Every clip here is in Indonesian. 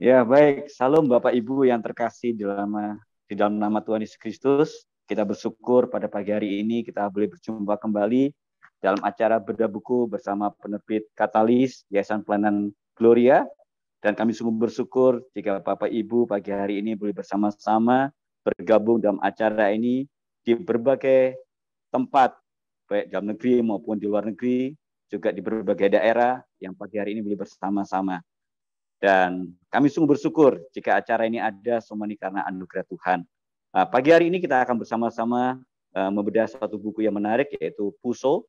Ya, baik. Salam Bapak Ibu yang terkasih di dalam nama Tuhan Yesus Kristus. Kita bersyukur pada pagi hari ini kita boleh berjumpa kembali dalam acara bedah buku bersama penerbit Katalis Yayasan Pelayanan Gloria. Dan kami sungguh bersyukur jika Bapak Ibu pagi hari ini boleh bersama-sama bergabung dalam acara ini di berbagai tempat, baik dalam negeri maupun di luar negeri, juga di berbagai daerah yang pagi hari ini boleh bersama-sama. Dan kami sungguh bersyukur jika acara ini ada semua ini karena anugerah Tuhan. Pagi hari ini kita akan bersama-sama membedah suatu buku yang menarik, yaitu Puso,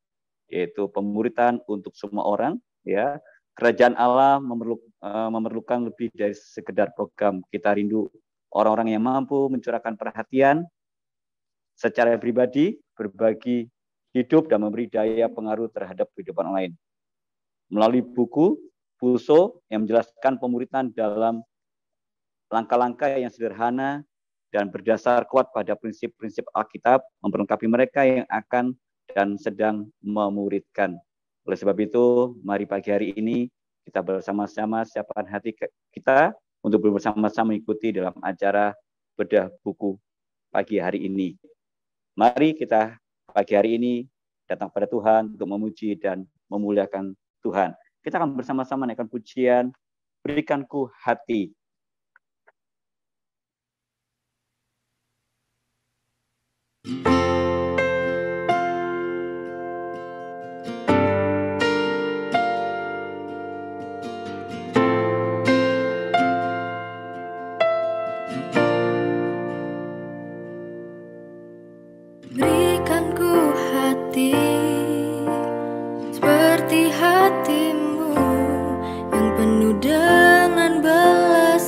yaitu pemuritan untuk semua orang. Ya, Kerajaan Allah memerlukan lebih dari sekedar program. Kita rindu orang-orang yang mampu mencurahkan perhatian secara pribadi, berbagi hidup, dan memberi daya pengaruh terhadap kehidupan orang lain. Melalui buku Puso yang menjelaskan pemuritan dalam langkah-langkah yang sederhana dan berdasar kuat pada prinsip-prinsip Alkitab, memperlengkapi mereka yang akan dan sedang memuridkan. Oleh sebab itu, mari pagi hari ini kita bersama-sama siapkan hati kita untuk bersama-sama mengikuti dalam acara bedah buku pagi hari ini. Mari kita pagi hari ini datang pada Tuhan untuk memuji dan memuliakan Tuhan. Kita akan bersama-sama naikkan pujian, berikanku hati. Berikanku hati seperti hatimu yang penuh dengan belas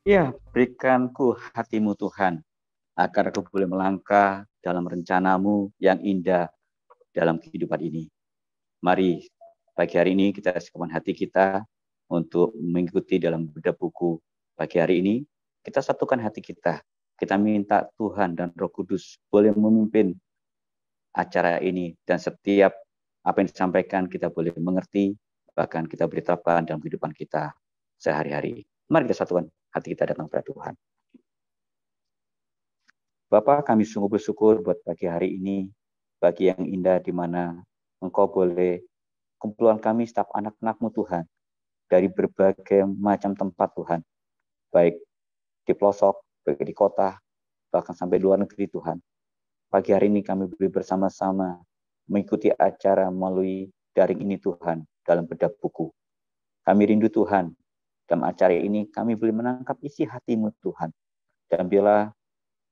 Ya, berikanku hatimu Tuhan, agar aku boleh melangkah dalam rencanamu yang indah dalam kehidupan ini. Mari, pagi hari ini kita siapkan hati kita untuk mengikuti dalam bedah buku pagi hari ini. Kita satukan hati kita. Kita minta Tuhan dan Roh Kudus boleh memimpin acara ini, dan setiap apa yang disampaikan kita boleh mengerti, bahkan kita boleh terapkan dalam kehidupan kita sehari-hari. Mari kita satukan hati kita datang kepada Tuhan. Bapa, kami sungguh bersyukur buat pagi hari ini, pagi yang indah di mana Engkau boleh kumpulan kami setiap anak-anak-Mu Tuhan, dari berbagai macam tempat Tuhan, baik di pelosok, baik di kota, bahkan sampai luar negeri Tuhan. Pagi hari ini kami boleh bersama-sama mengikuti acara melalui daring ini Tuhan, dalam bedah buku. Kami rindu Tuhan, dalam acara ini kami boleh menangkap isi hati-Mu Tuhan. Dan bila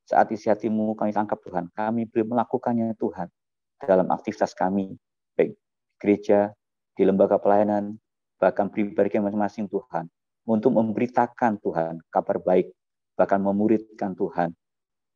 saat isi hati-Mu kami tangkap Tuhan, kami boleh melakukannya Tuhan, dalam aktivitas kami, baik di gereja, di lembaga pelayanan, bahkan pribadi masing-masing Tuhan, untuk memberitakan Tuhan kabar baik, bahkan memuridkan Tuhan.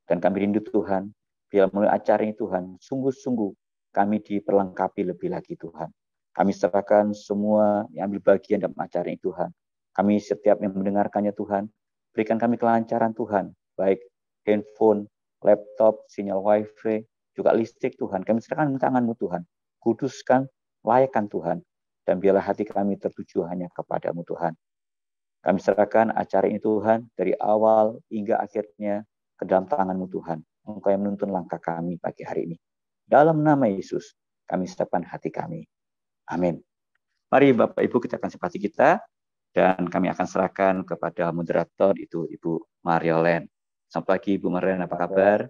Dan kami rindu Tuhan, bila melalui acara ini Tuhan, sungguh-sungguh kami diperlengkapi lebih lagi Tuhan. Kami serahkan semua yang ambil bagian dalam acara ini Tuhan. Kami setiap yang mendengarkannya Tuhan, berikan kami kelancaran Tuhan, baik handphone, laptop, sinyal wifi, juga listrik Tuhan. Kami serahkan di tangan-Mu Tuhan. Kuduskan, layakkan Tuhan. Dan biarlah hati kami tertuju hanya kepadamu Tuhan. Kami serahkan acara ini Tuhan, dari awal hingga akhirnya ke dalam tangan-Mu Tuhan. Engkau yang menuntun langkah kami pagi hari ini. Dalam nama Yesus, kami siapkan hati kami. Amin. Mari Bapak Ibu, kita akan siap hati kita, dan kami akan serahkan kepada moderator, itu Ibu Mariolen. Selamat pagi Ibu Mariolen, apa kabar?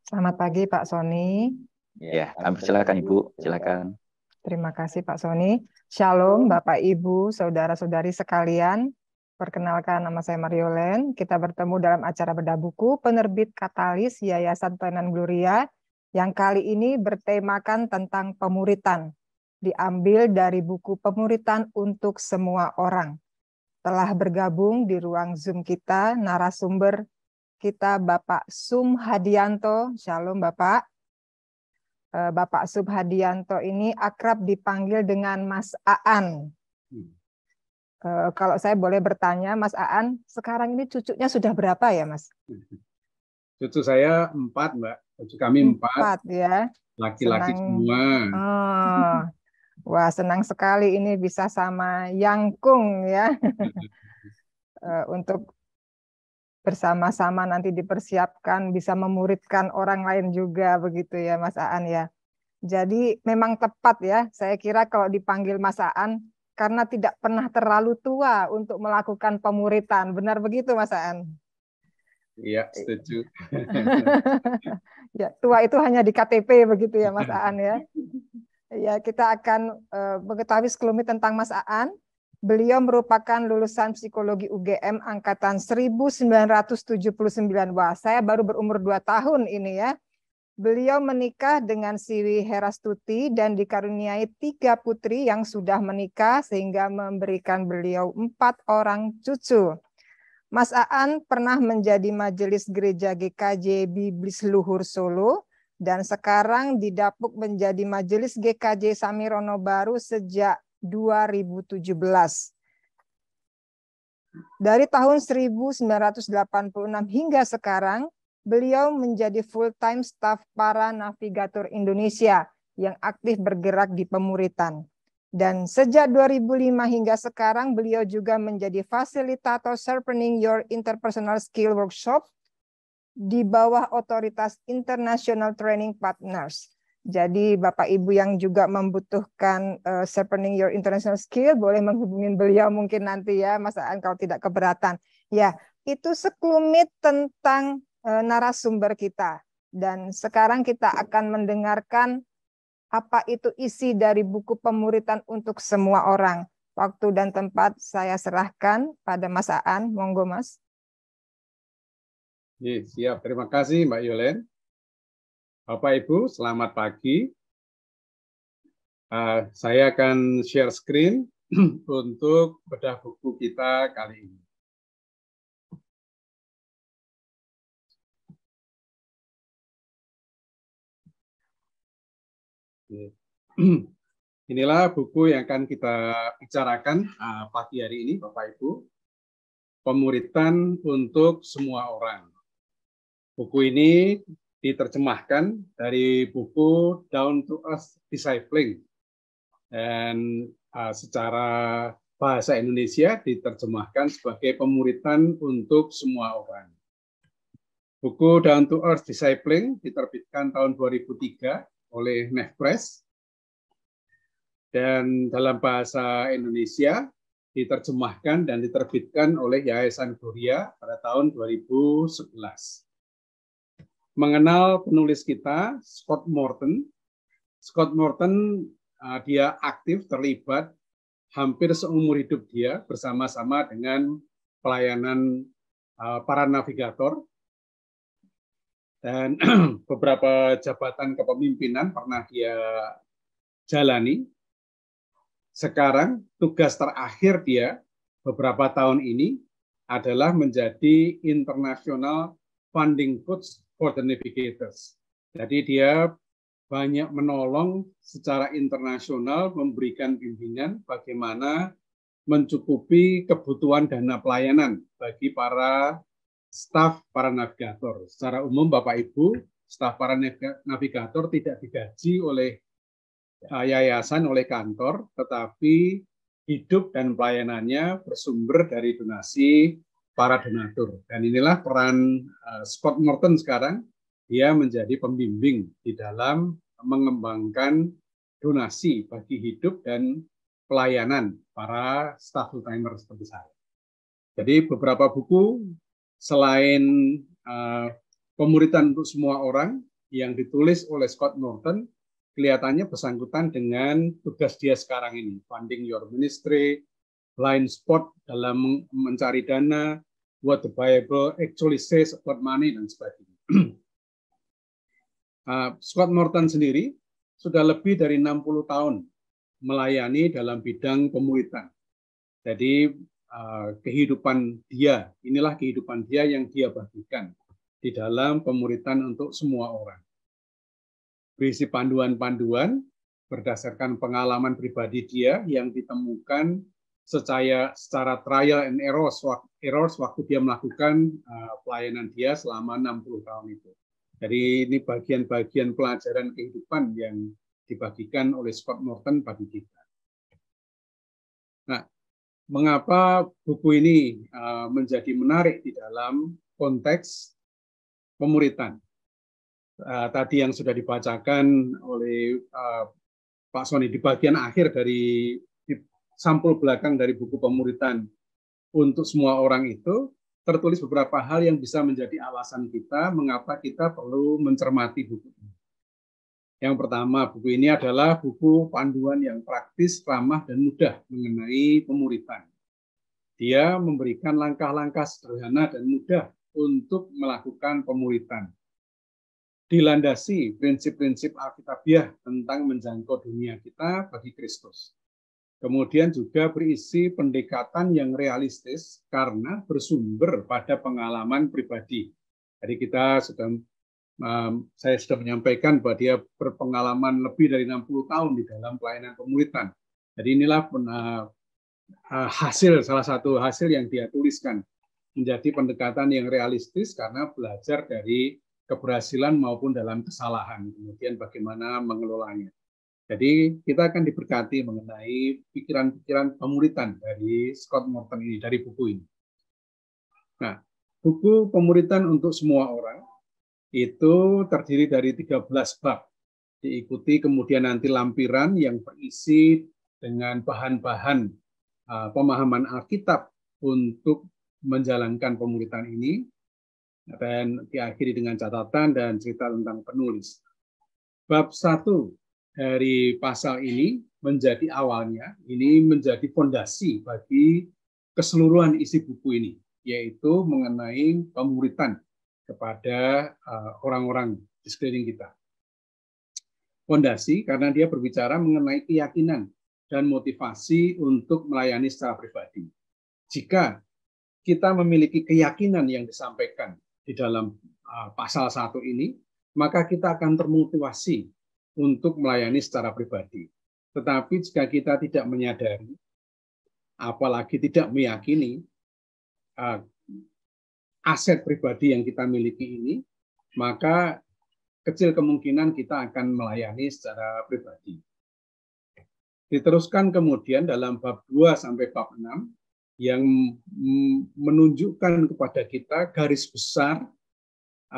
Selamat pagi Pak Sony. Ya, kami silakan Ibu, silakan. Terima kasih Pak Sony. Shalom Bapak Ibu, saudara-saudari sekalian. Perkenalkan, nama saya Mariolen. Kita bertemu dalam acara bedah buku penerbit Katalis Yayasan Pelayanan Gloria yang kali ini bertemakan tentang pemuritan. Diambil dari buku Pemuritan untuk Semua Orang. Telah bergabung di ruang Zoom kita narasumber kita Bapak Sum Hadianto. Shalom Bapak. Bapak Subhadianto ini akrab dipanggil dengan Mas Aan. Kalau saya boleh bertanya, Mas Aan, sekarang ini cucunya sudah berapa ya, Mas? Cucu saya 4, Mbak. Cucu kami 4. 4 ya. Laki-laki semua. Oh. Wah, senang sekali ini bisa sama Yangkung ya. Untuk bersama-sama nanti dipersiapkan bisa memuridkan orang lain juga begitu ya Mas Aan ya. Jadi memang tepat ya, saya kira kalau dipanggil Mas Aan karena tidak pernah terlalu tua untuk melakukan pemuritan. Benar begitu Mas Aan? Iya, setuju. Ya, tua itu hanya di KTP begitu ya Mas Aan ya. Ya, kita akan mengetahui sekelumit tentang Mas Aan. Beliau merupakan lulusan psikologi UGM angkatan 1979. Wah, saya baru berumur 2 tahun ini ya. Beliau menikah dengan Siwi Herastuti dan dikaruniai 3 putri yang sudah menikah sehingga memberikan beliau 4 orang cucu. Mas Aan pernah menjadi majelis gereja GKJ Biblis Luhur Solo dan sekarang didapuk menjadi majelis GKJ Samirono Baru sejak 2017. Dari tahun 1986 hingga sekarang, beliau menjadi full-time staff para navigator Indonesia yang aktif bergerak di pemuritan. Dan sejak 2005 hingga sekarang, beliau juga menjadi fasilitator Sharpening Your Interpersonal Skill Workshop di bawah otoritas International Training Partners. Jadi Bapak Ibu yang juga membutuhkan Sharpening Your International Skill boleh menghubungi beliau mungkin nanti ya Mas Aan kalau tidak keberatan. Ya, itu sekelumit tentang narasumber kita. Dan sekarang kita akan mendengarkan apa itu isi dari buku Pemuritan untuk Semua Orang. Waktu dan tempat saya serahkan pada Mas Aan. Monggo Mas. Ya, siap, terima kasih Mbak Yolen. Bapak Ibu, selamat pagi. Saya akan share screen untuk bedah buku kita kali ini. Inilah buku yang akan kita bicarakan pagi hari ini, Bapak Ibu. Pemuritan untuk semua orang. Buku ini diterjemahkan dari buku Down to Earth Discipling. Dan secara bahasa Indonesia diterjemahkan sebagai pemuritan untuk semua orang. Buku Down to Earth Discipling diterbitkan tahun 2003 oleh Neff Press. Dan dalam bahasa Indonesia diterjemahkan dan diterbitkan oleh Yayasan Gloria pada tahun 2011. Mengenal penulis kita, Scott Morton. Scott Morton, dia aktif terlibat hampir seumur hidup dia bersama-sama dengan pelayanan para navigator. Dan beberapa jabatan kepemimpinan pernah dia jalani. Sekarang tugas terakhir dia beberapa tahun ini adalah menjadi International Funding Coach for the Navigators. Jadi dia banyak menolong secara internasional, memberikan bimbingan bagaimana mencukupi kebutuhan dana pelayanan bagi para staf para navigator. Secara umum Bapak Ibu, staf para navigator tidak digaji oleh yayasan, oleh kantor, tetapi hidup dan pelayanannya bersumber dari donasi para donatur. Dan inilah peran Scott Morton sekarang, dia menjadi pembimbing di dalam mengembangkan donasi bagi hidup dan pelayanan para staff full-timer seperti saya. Jadi beberapa buku selain pemuritan untuk semua orang yang ditulis oleh Scott Morton, kelihatannya bersangkutan dengan tugas dia sekarang ini, Funding Your Ministry, Blind Spot dalam mencari dana, What the Bible Actually Says About Money, dan sebagainya. Scott Morton sendiri sudah lebih dari 60 tahun melayani dalam bidang pemuritan. Jadi kehidupan dia, inilah kehidupan dia yang dia bagikan di dalam pemuritan untuk semua orang. Berisi panduan-panduan berdasarkan pengalaman pribadi dia yang ditemukan secara trial and errors waktu dia melakukan pelayanan dia selama 60 tahun itu. Jadi ini bagian-bagian pelajaran kehidupan yang dibagikan oleh Scott Morton bagi kita. Nah, mengapa buku ini menjadi menarik di dalam konteks pemuritan? Tadi yang sudah dibacakan oleh Pak Sony di bagian akhir dari sampul belakang dari buku pemuritan untuk semua orang itu tertulis beberapa hal yang bisa menjadi alasan kita mengapa kita perlu mencermati buku ini. Yang pertama, buku ini adalah buku panduan yang praktis, ramah, dan mudah mengenai pemuritan. Dia memberikan langkah-langkah sederhana dan mudah untuk melakukan pemuritan. Dilandasi prinsip-prinsip Alkitabiah tentang menjangkau dunia kita bagi Kristus. Kemudian juga berisi pendekatan yang realistis karena bersumber pada pengalaman pribadi. Jadi saya sudah menyampaikan bahwa dia berpengalaman lebih dari 60 tahun di dalam pelayanan pemuritan. Jadi inilah salah satu hasil yang dia tuliskan. Menjadi pendekatan yang realistis karena belajar dari keberhasilan maupun dalam kesalahan, kemudian bagaimana mengelolanya. Jadi kita akan diberkati mengenai pikiran-pikiran pemuritan dari Scott Morton ini, dari buku ini. Nah, buku pemuritan untuk semua orang itu terdiri dari 13 bab. Diikuti kemudian nanti lampiran yang berisi dengan bahan-bahan pemahaman Alkitab untuk menjalankan pemuritan ini. Dan diakhiri dengan catatan dan cerita tentang penulis. Bab 1 dari pasal ini menjadi awalnya, ini menjadi fondasi bagi keseluruhan isi buku ini, yaitu mengenai pemuritan kepada orang-orang di sekeliling kita. Fondasi karena dia berbicara mengenai keyakinan dan motivasi untuk melayani secara pribadi. Jika kita memiliki keyakinan yang disampaikan di dalam pasal 1 ini, maka kita akan termotivasi untuk melayani secara pribadi. Tetapi jika kita tidak menyadari, apalagi tidak meyakini aset pribadi yang kita miliki ini, maka kecil kemungkinan kita akan melayani secara pribadi. Diteruskan kemudian dalam bab 2 sampai bab 6 yang menunjukkan kepada kita garis besar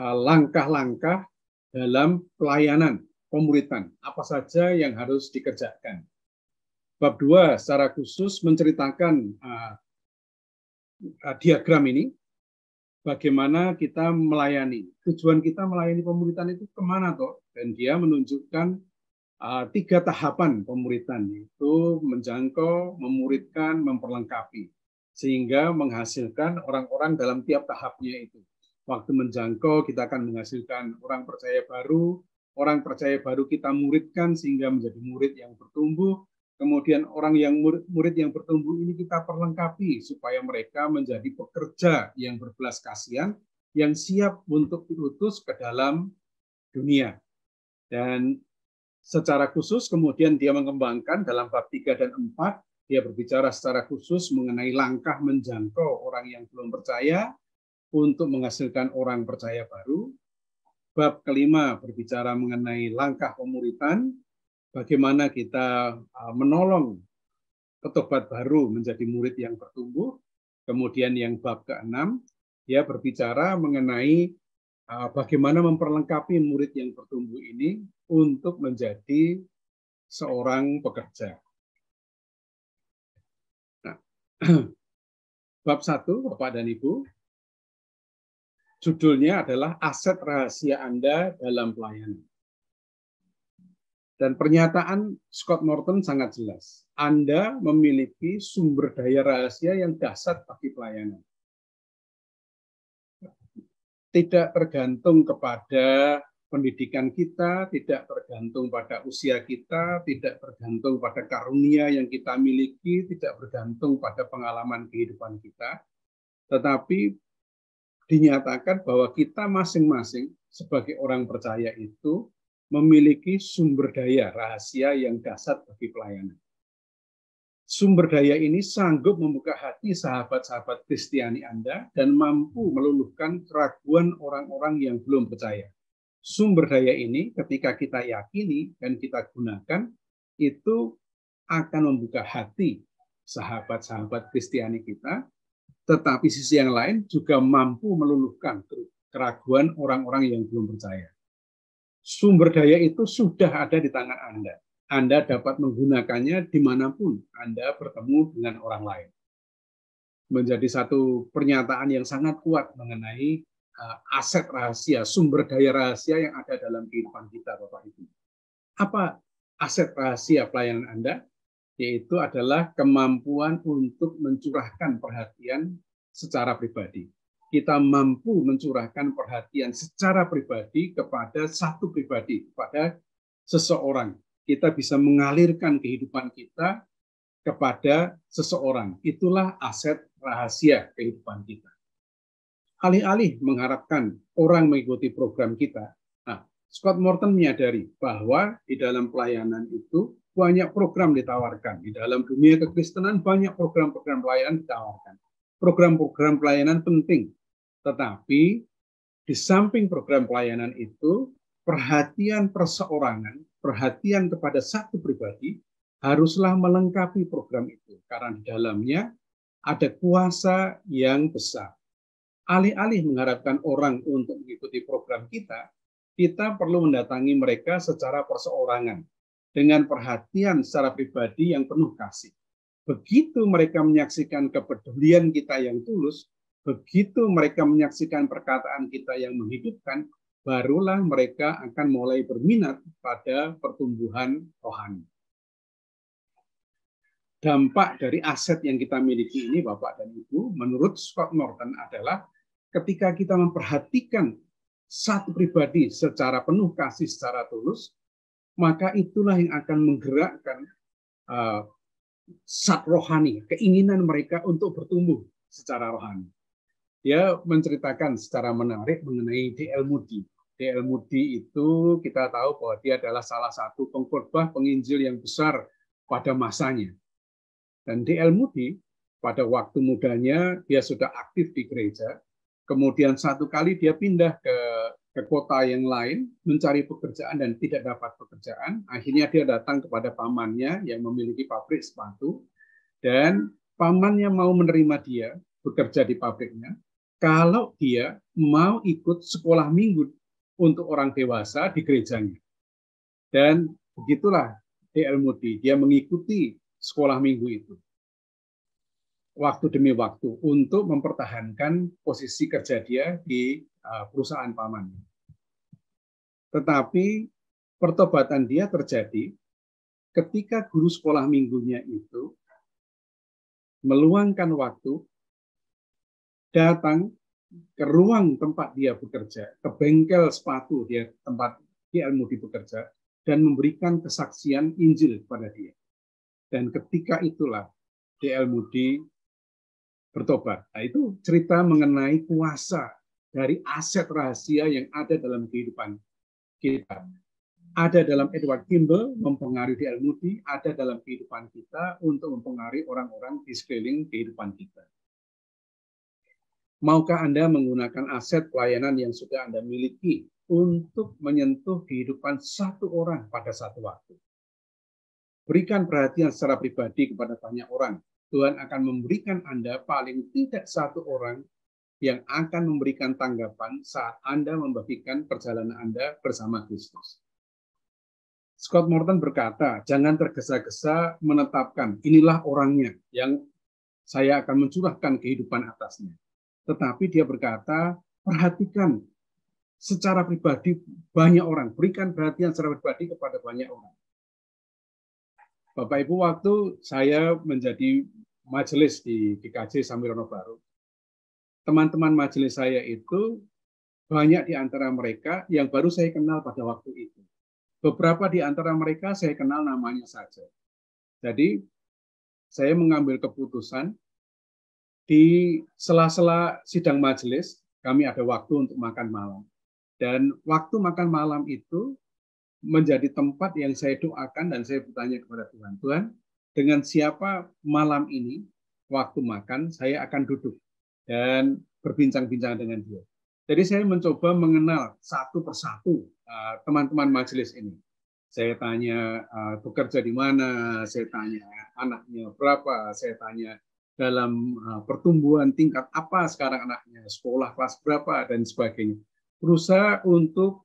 langkah-langkah dalam pelayanan pemuritan, apa saja yang harus dikerjakan. Bab 2 secara khusus menceritakan diagram ini, bagaimana kita melayani. Tujuan kita melayani pemuritan itu kemana toh? Dan dia menunjukkan 3 tahapan pemuritan, yaitu menjangkau, memuridkan, memperlengkapi, sehingga menghasilkan orang-orang dalam tiap tahapnya itu. Waktu menjangkau kita akan menghasilkan orang percaya baru kita muridkan sehingga menjadi murid yang bertumbuh. Kemudian orang yang murid yang bertumbuh ini kita perlengkapi supaya mereka menjadi pekerja yang berbelas kasihan, yang siap untuk diutus ke dalam dunia. Dan secara khusus kemudian dia mengembangkan dalam bab 3 dan 4, dia berbicara secara khusus mengenai langkah menjangkau orang yang belum percaya untuk menghasilkan orang percaya baru. Bab kelima berbicara mengenai langkah pemuritan, bagaimana kita menolong petobat baru menjadi murid yang bertumbuh. Kemudian yang bab ke-6, dia berbicara mengenai bagaimana memperlengkapi murid yang bertumbuh ini untuk menjadi seorang pekerja. Nah, bab 1, Bapak dan Ibu, judulnya adalah aset rahasia Anda dalam pelayanan. Dan pernyataan Scott Morton sangat jelas. Anda memiliki sumber daya rahasia yang dahsyat bagi pelayanan. Tidak tergantung kepada pendidikan kita, tidak tergantung pada usia kita, tidak tergantung pada karunia yang kita miliki, tidak bergantung pada pengalaman kehidupan kita, tetapi dinyatakan bahwa kita masing-masing sebagai orang percaya itu memiliki sumber daya rahasia yang dahsyat bagi pelayanan. Sumber daya ini sanggup membuka hati sahabat-sahabat Kristiani Anda dan mampu meluluhkan keraguan orang-orang yang belum percaya. Sumber daya ini ketika kita yakini dan kita gunakan, itu akan membuka hati sahabat-sahabat Kristiani kita, tetapi sisi yang lain juga mampu meluluhkan keraguan orang-orang yang belum percaya. Sumber daya itu sudah ada di tangan Anda. Anda dapat menggunakannya dimanapun Anda bertemu dengan orang lain. Menjadi satu pernyataan yang sangat kuat mengenai aset rahasia, sumber daya rahasia yang ada dalam kehidupan kita, Bapak Ibu. Apa aset rahasia pelayanan Anda? Yaitu adalah kemampuan untuk mencurahkan perhatian secara pribadi. Kita mampu mencurahkan perhatian secara pribadi kepada satu pribadi, kepada seseorang. Kita bisa mengalirkan kehidupan kita kepada seseorang. Itulah aset rahasia kehidupan kita. Alih-alih mengharapkan orang mengikuti program kita, Scott Morton menyadari bahwa di dalam pelayanan itu banyak program ditawarkan. Di dalam dunia kekristenan banyak program-program pelayanan ditawarkan. Program-program pelayanan penting. Tetapi di samping program pelayanan itu, perhatian perseorangan, perhatian kepada satu pribadi haruslah melengkapi program itu. Karena di dalamnya ada kuasa yang besar. Alih-alih mengharapkan orang untuk mengikuti program kita perlu mendatangi mereka secara perseorangan dengan perhatian secara pribadi yang penuh kasih. Begitu mereka menyaksikan kepedulian kita yang tulus, begitu mereka menyaksikan perkataan kita yang menghidupkan, barulah mereka akan mulai berminat pada pertumbuhan rohani. Dampak dari aset yang kita miliki ini, Bapak dan Ibu, menurut Scott Morton adalah ketika kita memperhatikan satu pribadi secara penuh kasih, secara tulus, maka itulah yang akan menggerakkan zat rohani, keinginan mereka untuk bertumbuh secara rohani. Dia menceritakan secara menarik mengenai D.L. Moody. D.L. Moody itu kita tahu bahwa dia adalah salah satu pengkhotbah penginjil yang besar pada masanya. Dan D.L. Moody pada waktu mudanya dia sudah aktif di gereja. Kemudian satu kali dia pindah ke kota yang lain mencari pekerjaan dan tidak dapat pekerjaan. Akhirnya dia datang kepada pamannya yang memiliki pabrik sepatu dan pamannya mau menerima dia bekerja di pabriknya kalau dia mau ikut sekolah minggu untuk orang dewasa di gerejanya. Dan begitulah D.L. Moody, dia mengikuti sekolah minggu itu waktu demi waktu untuk mempertahankan posisi kerja dia di perusahaan pamannya. Tetapi pertobatan dia terjadi ketika guru sekolah minggunya itu meluangkan waktu datang ke ruang tempat dia bekerja, ke bengkel sepatu dia tempat D.L. Moody bekerja, dan memberikan kesaksian Injil kepada dia. Dan ketika itulah D.L. Moody bertobat. Nah, itu cerita mengenai kuasa dari aset rahasia yang ada dalam kehidupan kita. Ada dalam Edward Kimball mempengaruhi D.L. Moody, ada dalam kehidupan kita untuk mempengaruhi orang-orang di sekeliling kehidupan kita. Maukah Anda menggunakan aset pelayanan yang sudah Anda miliki untuk menyentuh kehidupan satu orang pada satu waktu? Berikan perhatian secara pribadi kepada banyak orang. Tuhan akan memberikan Anda paling tidak satu orang yang akan memberikan tanggapan saat Anda membagikan perjalanan Anda bersama Kristus. Scott Morton berkata, jangan tergesa-gesa menetapkan inilah orangnya yang saya akan mencurahkan kehidupan atasnya. Tetapi dia berkata, perhatikan secara pribadi banyak orang, berikan perhatian secara pribadi kepada banyak orang. Bapak Ibu, waktu saya menjadi majelis di GKJ Samirono Baru, teman-teman majelis saya itu banyak di antara mereka yang baru saya kenal pada waktu itu. Beberapa di antara mereka saya kenal namanya saja. Jadi saya mengambil keputusan di sela-sela sidang majelis, kami ada waktu untuk makan malam. Dan waktu makan malam itu menjadi tempat yang saya doakan dan saya bertanya kepada Tuhan, Tuhan, dengan siapa malam ini waktu makan saya akan duduk dan berbincang-bincang dengan dia. Jadi saya mencoba mengenal satu persatu teman-teman majelis ini. Saya tanya bekerja di mana, saya tanya anaknya berapa, saya tanya dalam pertumbuhan tingkat apa sekarang anaknya, sekolah kelas berapa, dan sebagainya. Berusaha untuk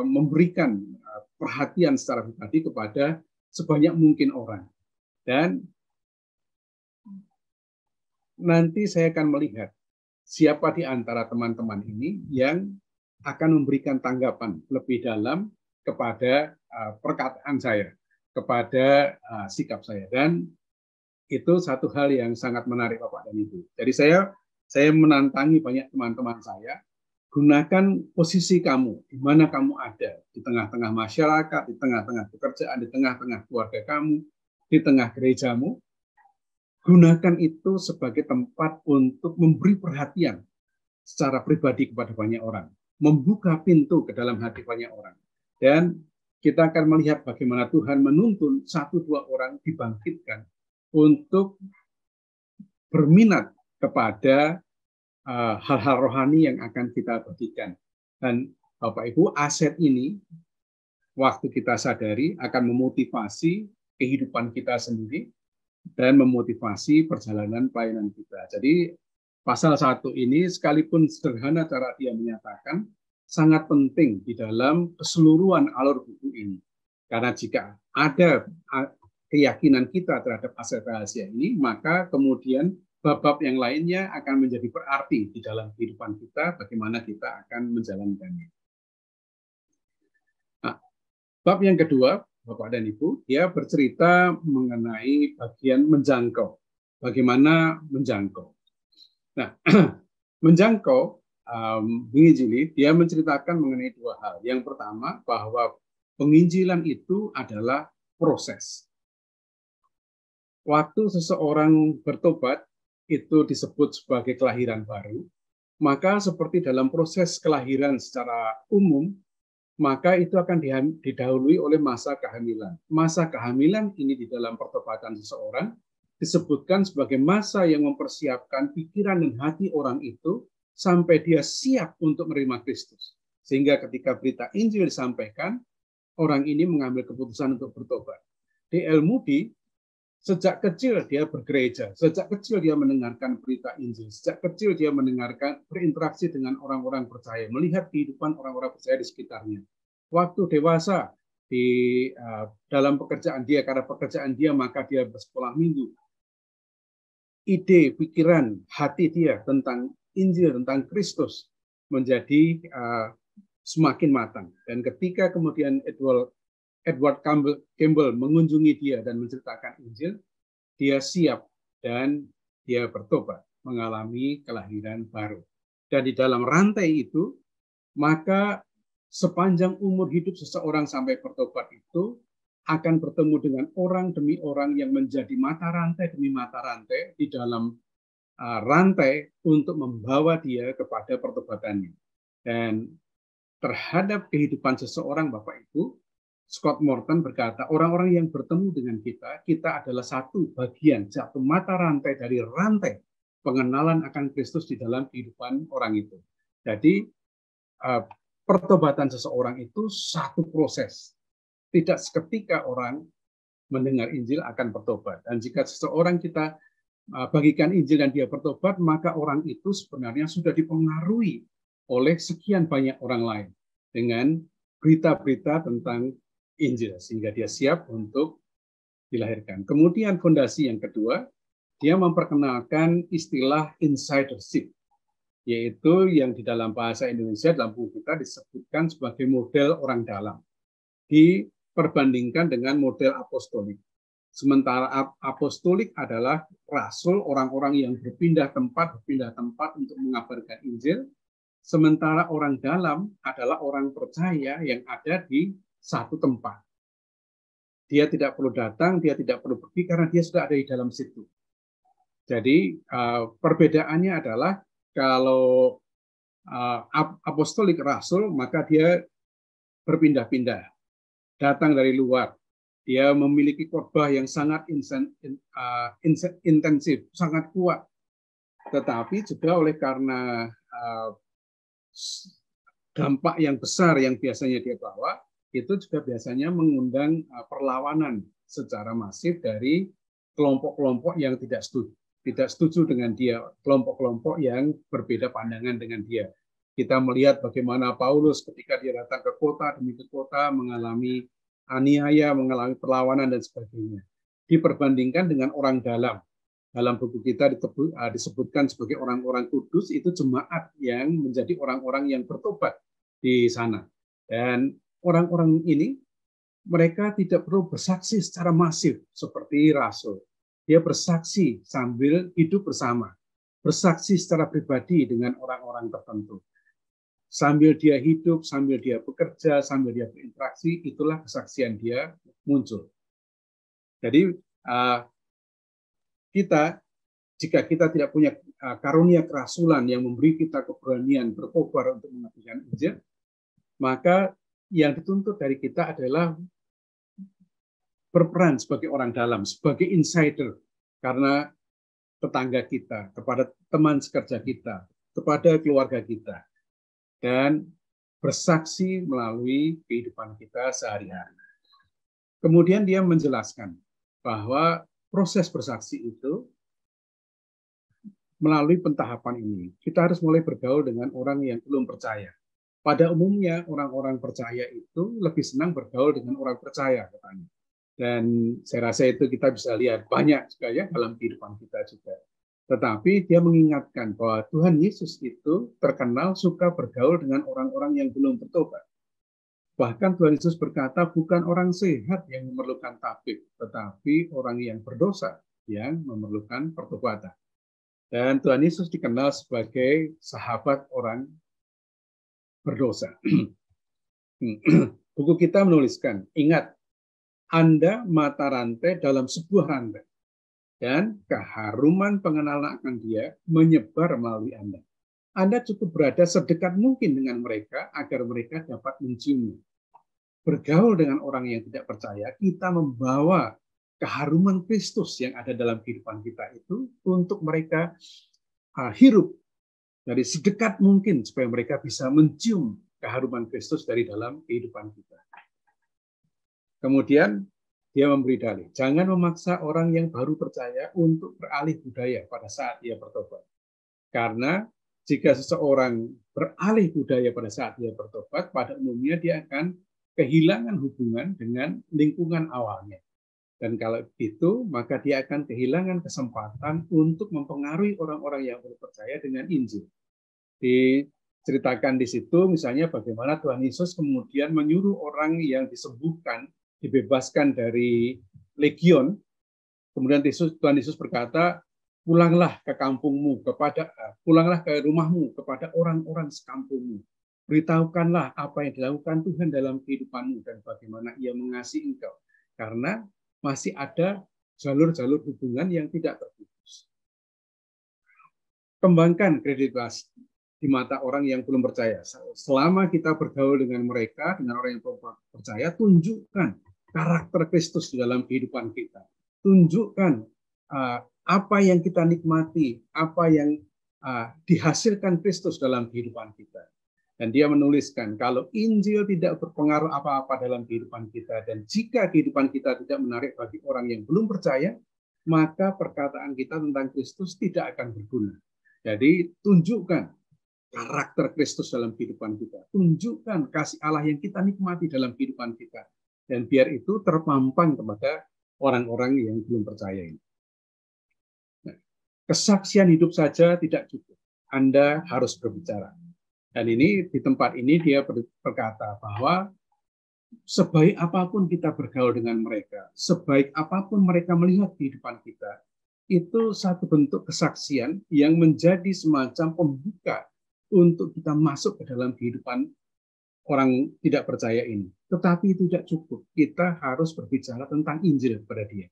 memberikan perhatian secara pribadi kepada sebanyak mungkin orang. Dan nanti saya akan melihat siapa di antara teman-teman ini yang akan memberikan tanggapan lebih dalam kepada perkataan saya, kepada sikap saya. Dan itu satu hal yang sangat menarik Bapak dan Ibu. Jadi saya menantangi banyak teman-teman saya, gunakan posisi kamu, di mana kamu ada, di tengah-tengah masyarakat, di tengah-tengah pekerjaan, di tengah-tengah keluarga kamu, di tengah gerejamu. Gunakan itu sebagai tempat untuk memberi perhatian secara pribadi kepada banyak orang, membuka pintu ke dalam hati banyak orang. Dan kita akan melihat bagaimana Tuhan menuntun 1-2 orang dibangkitkan untuk berminat kepada hal-hal rohani yang akan kita bagikan. Dan Bapak Ibu, aset ini waktu kita sadari akan memotivasi kehidupan kita sendiri dan memotivasi perjalanan pelayanan kita. Jadi pasal 1 ini sekalipun sederhana cara dia menyatakan, sangat penting di dalam keseluruhan alur buku ini. Karena jika ada keyakinan kita terhadap aset rahasia ini, maka kemudian bab-bab yang lainnya akan menjadi berarti di dalam kehidupan kita, bagaimana kita akan menjalankannya. Nah, bab yang kedua, Bapak dan Ibu, dia bercerita mengenai bagian menjangkau. Bagaimana menjangkau. Nah, menjangkau, menginjili, dia menceritakan mengenai 2 hal. Yang pertama, bahwa penginjilan itu adalah proses. Waktu seseorang bertobat, itu disebut sebagai kelahiran baru, maka seperti dalam proses kelahiran secara umum, maka itu akan didahului oleh masa kehamilan. Masa kehamilan ini di dalam pertobatan seseorang disebutkan sebagai masa yang mempersiapkan pikiran dan hati orang itu sampai dia siap untuk menerima Kristus. Sehingga ketika berita Injil disampaikan, orang ini mengambil keputusan untuk bertobat. D.L. Moody, sejak kecil dia bergereja, sejak kecil dia mendengarkan berita Injil, sejak kecil dia berinteraksi dengan orang-orang percaya, melihat kehidupan orang-orang percaya di sekitarnya. Waktu dewasa, dalam pekerjaan dia, karena pekerjaan dia maka dia bersekolah minggu. Ide, pikiran, hati dia tentang Injil, tentang Kristus menjadi semakin matang. Dan ketika kemudian Edward Campbell mengunjungi dia dan menceritakan Injil, dia siap dan dia bertobat, mengalami kelahiran baru. Dan di dalam rantai itu, maka sepanjang umur hidup seseorang sampai bertobat itu akan bertemu dengan orang demi orang yang menjadi mata rantai demi mata rantai di dalam rantai untuk membawa dia kepada pertobatannya. Dan terhadap kehidupan seseorang, Bapak Ibu, Scott Morton berkata, orang-orang yang bertemu dengan kita adalah satu bagian, satu mata rantai dari rantai pengenalan akan Kristus di dalam kehidupan orang itu. Jadi, pertobatan seseorang itu satu proses. Tidak seketika orang mendengar Injil akan bertobat. Dan jika seseorang kita bagikan Injil dan dia bertobat, maka orang itu sebenarnya sudah dipengaruhi oleh sekian banyak orang lain dengan berita-berita tentang Injil, sehingga dia siap untuk dilahirkan. Kemudian fondasi yang kedua, dia memperkenalkan istilah insidership, yaitu yang di dalam bahasa Indonesia dalam buku kita disebutkan sebagai model orang dalam, diperbandingkan dengan model apostolik. Sementara apostolik adalah rasul, orang-orang yang berpindah tempat untuk mengabarkan Injil, sementara orang dalam adalah orang percaya yang ada di satu tempat. Dia tidak perlu datang, dia tidak perlu pergi karena dia sudah ada di dalam situ. Jadi perbedaannya adalah kalau apostolik rasul, maka dia berpindah-pindah, datang dari luar. Dia memiliki khotbah yang sangat intensif, sangat kuat. Tetapi juga oleh karena dampak yang besar yang biasanya dia bawa, itu juga biasanya mengundang perlawanan secara masif dari kelompok-kelompok yang tidak setuju dengan dia, kelompok-kelompok yang berbeda pandangan dengan dia. Kita melihat bagaimana Paulus ketika dia datang ke kota demi kota mengalami aniaya, mengalami perlawanan dan sebagainya. Diperbandingkan dengan orang dalam. Dalam buku kita disebutkan sebagai orang-orang kudus, itu jemaat yang menjadi orang-orang yang bertobat di sana. Dan orang-orang ini, mereka tidak perlu bersaksi secara masif seperti rasul. Dia bersaksi sambil hidup bersama. Bersaksi secara pribadi dengan orang-orang tertentu. Sambil dia hidup, sambil dia bekerja, sambil dia berinteraksi, itulah kesaksian dia muncul. Jadi, jika kita tidak punya karunia kerasulan yang memberi kita keberanian berkobar untuk mengabarkan Injil, maka yang dituntut dari kita adalah berperan sebagai orang dalam, sebagai insider, karena tetangga kita, kepada teman sekerja kita, kepada keluarga kita, dan bersaksi melalui kehidupan kita sehari-hari. Kemudian dia menjelaskan bahwa proses bersaksi itu melalui pentahapan ini. Kita harus mulai bergaul dengan orang yang belum percaya. Pada umumnya orang-orang percaya itu lebih senang bergaul dengan orang percaya, katanya. Dan saya rasa itu kita bisa lihat banyak juga ya dalam kehidupan kita juga. Tetapi dia mengingatkan bahwa Tuhan Yesus itu terkenal suka bergaul dengan orang-orang yang belum bertobat. Bahkan Tuhan Yesus berkata, bukan orang sehat yang memerlukan tabib, tetapi orang yang berdosa yang memerlukan pertobatan. Dan Tuhan Yesus dikenal sebagai sahabat orang berdosa. Buku kita menuliskan, ingat, Anda mata rantai dalam sebuah rantai. Dan keharuman pengenalan akan dia menyebar melalui Anda. Anda cukup berada sedekat mungkin dengan mereka agar mereka dapat menciumnya. Bergaul dengan orang yang tidak percaya, kita membawa keharuman Kristus yang ada dalam kehidupan kita itu untuk mereka hirup dari sedekat mungkin supaya mereka bisa mencium keharuman Kristus dari dalam kehidupan kita. Kemudian dia memberi dalih, jangan memaksa orang yang baru percaya untuk beralih budaya pada saat dia bertobat. Karena jika seseorang beralih budaya pada saat dia bertobat, pada umumnya dia akan kehilangan hubungan dengan lingkungan awalnya. Dan kalau itu, maka dia akan kehilangan kesempatan untuk mempengaruhi orang-orang yang belum percaya dengan Injil. Diceritakan di situ, misalnya bagaimana Tuhan Yesus kemudian menyuruh orang yang disembuhkan, dibebaskan dari legion. Kemudian Tuhan Yesus berkata, pulanglah ke kampungmu, pulanglah ke rumahmu kepada orang-orang sekampungmu. Beritahukanlah apa yang dilakukan Tuhan dalam kehidupanmu dan bagaimana Ia mengasihi engkau. Karena masih ada jalur-jalur hubungan yang tidak terputus. Kembangkan kredibilitas di mata orang yang belum percaya. Selama kita bergaul dengan mereka, dengan orang yang belum percaya, tunjukkan karakter Kristus di dalam kehidupan kita. Tunjukkan apa yang kita nikmati, apa yang dihasilkan Kristus dalam kehidupan kita. Dan dia menuliskan, kalau Injil tidak berpengaruh apa-apa dalam kehidupan kita, dan jika kehidupan kita tidak menarik bagi orang yang belum percaya, maka perkataan kita tentang Kristus tidak akan berguna. Jadi tunjukkan karakter Kristus dalam kehidupan kita. Tunjukkan kasih Allah yang kita nikmati dalam kehidupan kita. Dan biar itu terpampang kepada orang-orang yang belum percaya ini. Kesaksian hidup saja tidak cukup. Anda harus berbicara. Dan ini di tempat ini dia berkata bahwa sebaik apapun kita bergaul dengan mereka, sebaik apapun mereka melihat kehidupan kita, itu satu bentuk kesaksian yang menjadi semacam pembuka untuk kita masuk ke dalam kehidupan orang tidak percaya ini. Tetapi itu tidak cukup. Kita harus berbicara tentang Injil kepada dia.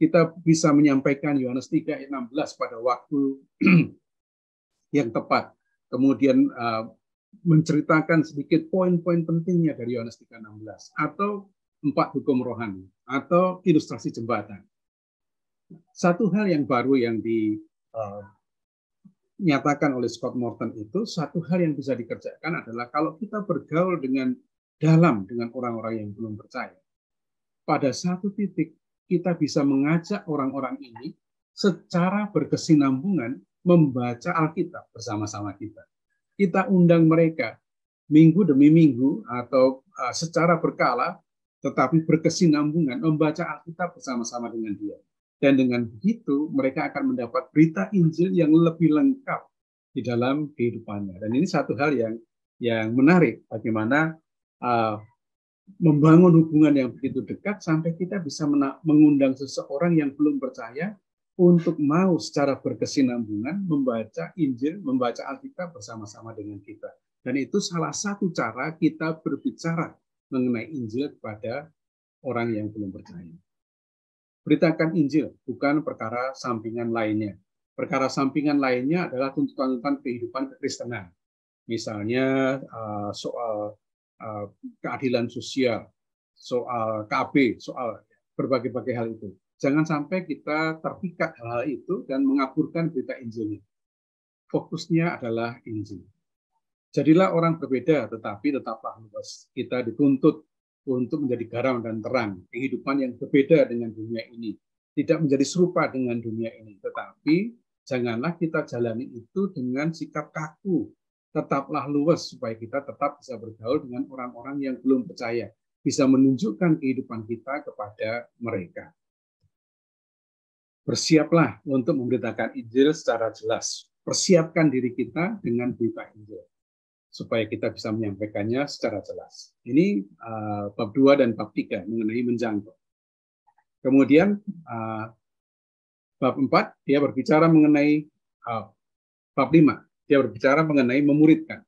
Kita bisa menyampaikan Yohanes 3 ayat 16 pada waktu yang tepat. Kemudian menceritakan sedikit poin-poin pentingnya dari Yohanes 3:16 atau 4 hukum rohani atau ilustrasi jembatan. Satu hal yang baru yang dinyatakan oleh Scott Morton itu, satu hal yang bisa dikerjakan adalah kalau kita bergaul dengan orang-orang yang belum percaya. Pada satu titik kita bisa mengajak orang-orang ini secara berkesinambungan membaca Alkitab bersama-sama kita. Kita undang mereka minggu demi minggu atau secara berkala, tetapi berkesinambungan membaca Alkitab bersama-sama dengan dia. Dan dengan begitu mereka akan mendapat berita Injil yang lebih lengkap di dalam kehidupannya. Dan ini satu hal yang menarik, bagaimana membangun hubungan yang begitu dekat sampai kita bisa mengundang seseorang yang belum percaya untuk mau secara berkesinambungan membaca Injil, membaca Alkitab bersama-sama dengan kita. Dan itu salah satu cara kita berbicara mengenai Injil kepada orang yang belum percaya. Beritakan Injil, bukan perkara sampingan lainnya. Perkara sampingan lainnya adalah tuntutan-tuntutan kehidupan kekristenan. Misalnya soal keadilan sosial, soal KB, soal berbagai-bagai hal itu. Jangan sampai kita terpikat hal-hal itu dan mengaburkan berita Injilnya. Fokusnya adalah Injil. Jadilah orang berbeda, tetapi tetaplah luas. Kita dituntut untuk menjadi garam dan terang, kehidupan yang berbeda dengan dunia ini. Tidak menjadi serupa dengan dunia ini, tetapi janganlah kita jalani itu dengan sikap kaku. Tetaplah luas supaya kita tetap bisa bergaul dengan orang-orang yang belum percaya, bisa menunjukkan kehidupan kita kepada mereka. Bersiaplah untuk memberitakan Injil secara jelas. Persiapkan diri kita dengan berita Injil supaya kita bisa menyampaikannya secara jelas. Ini bab 2 dan bab 3 mengenai menjangkau. Kemudian bab 4 dia berbicara mengenai bab 5 dia berbicara mengenai memuridkan.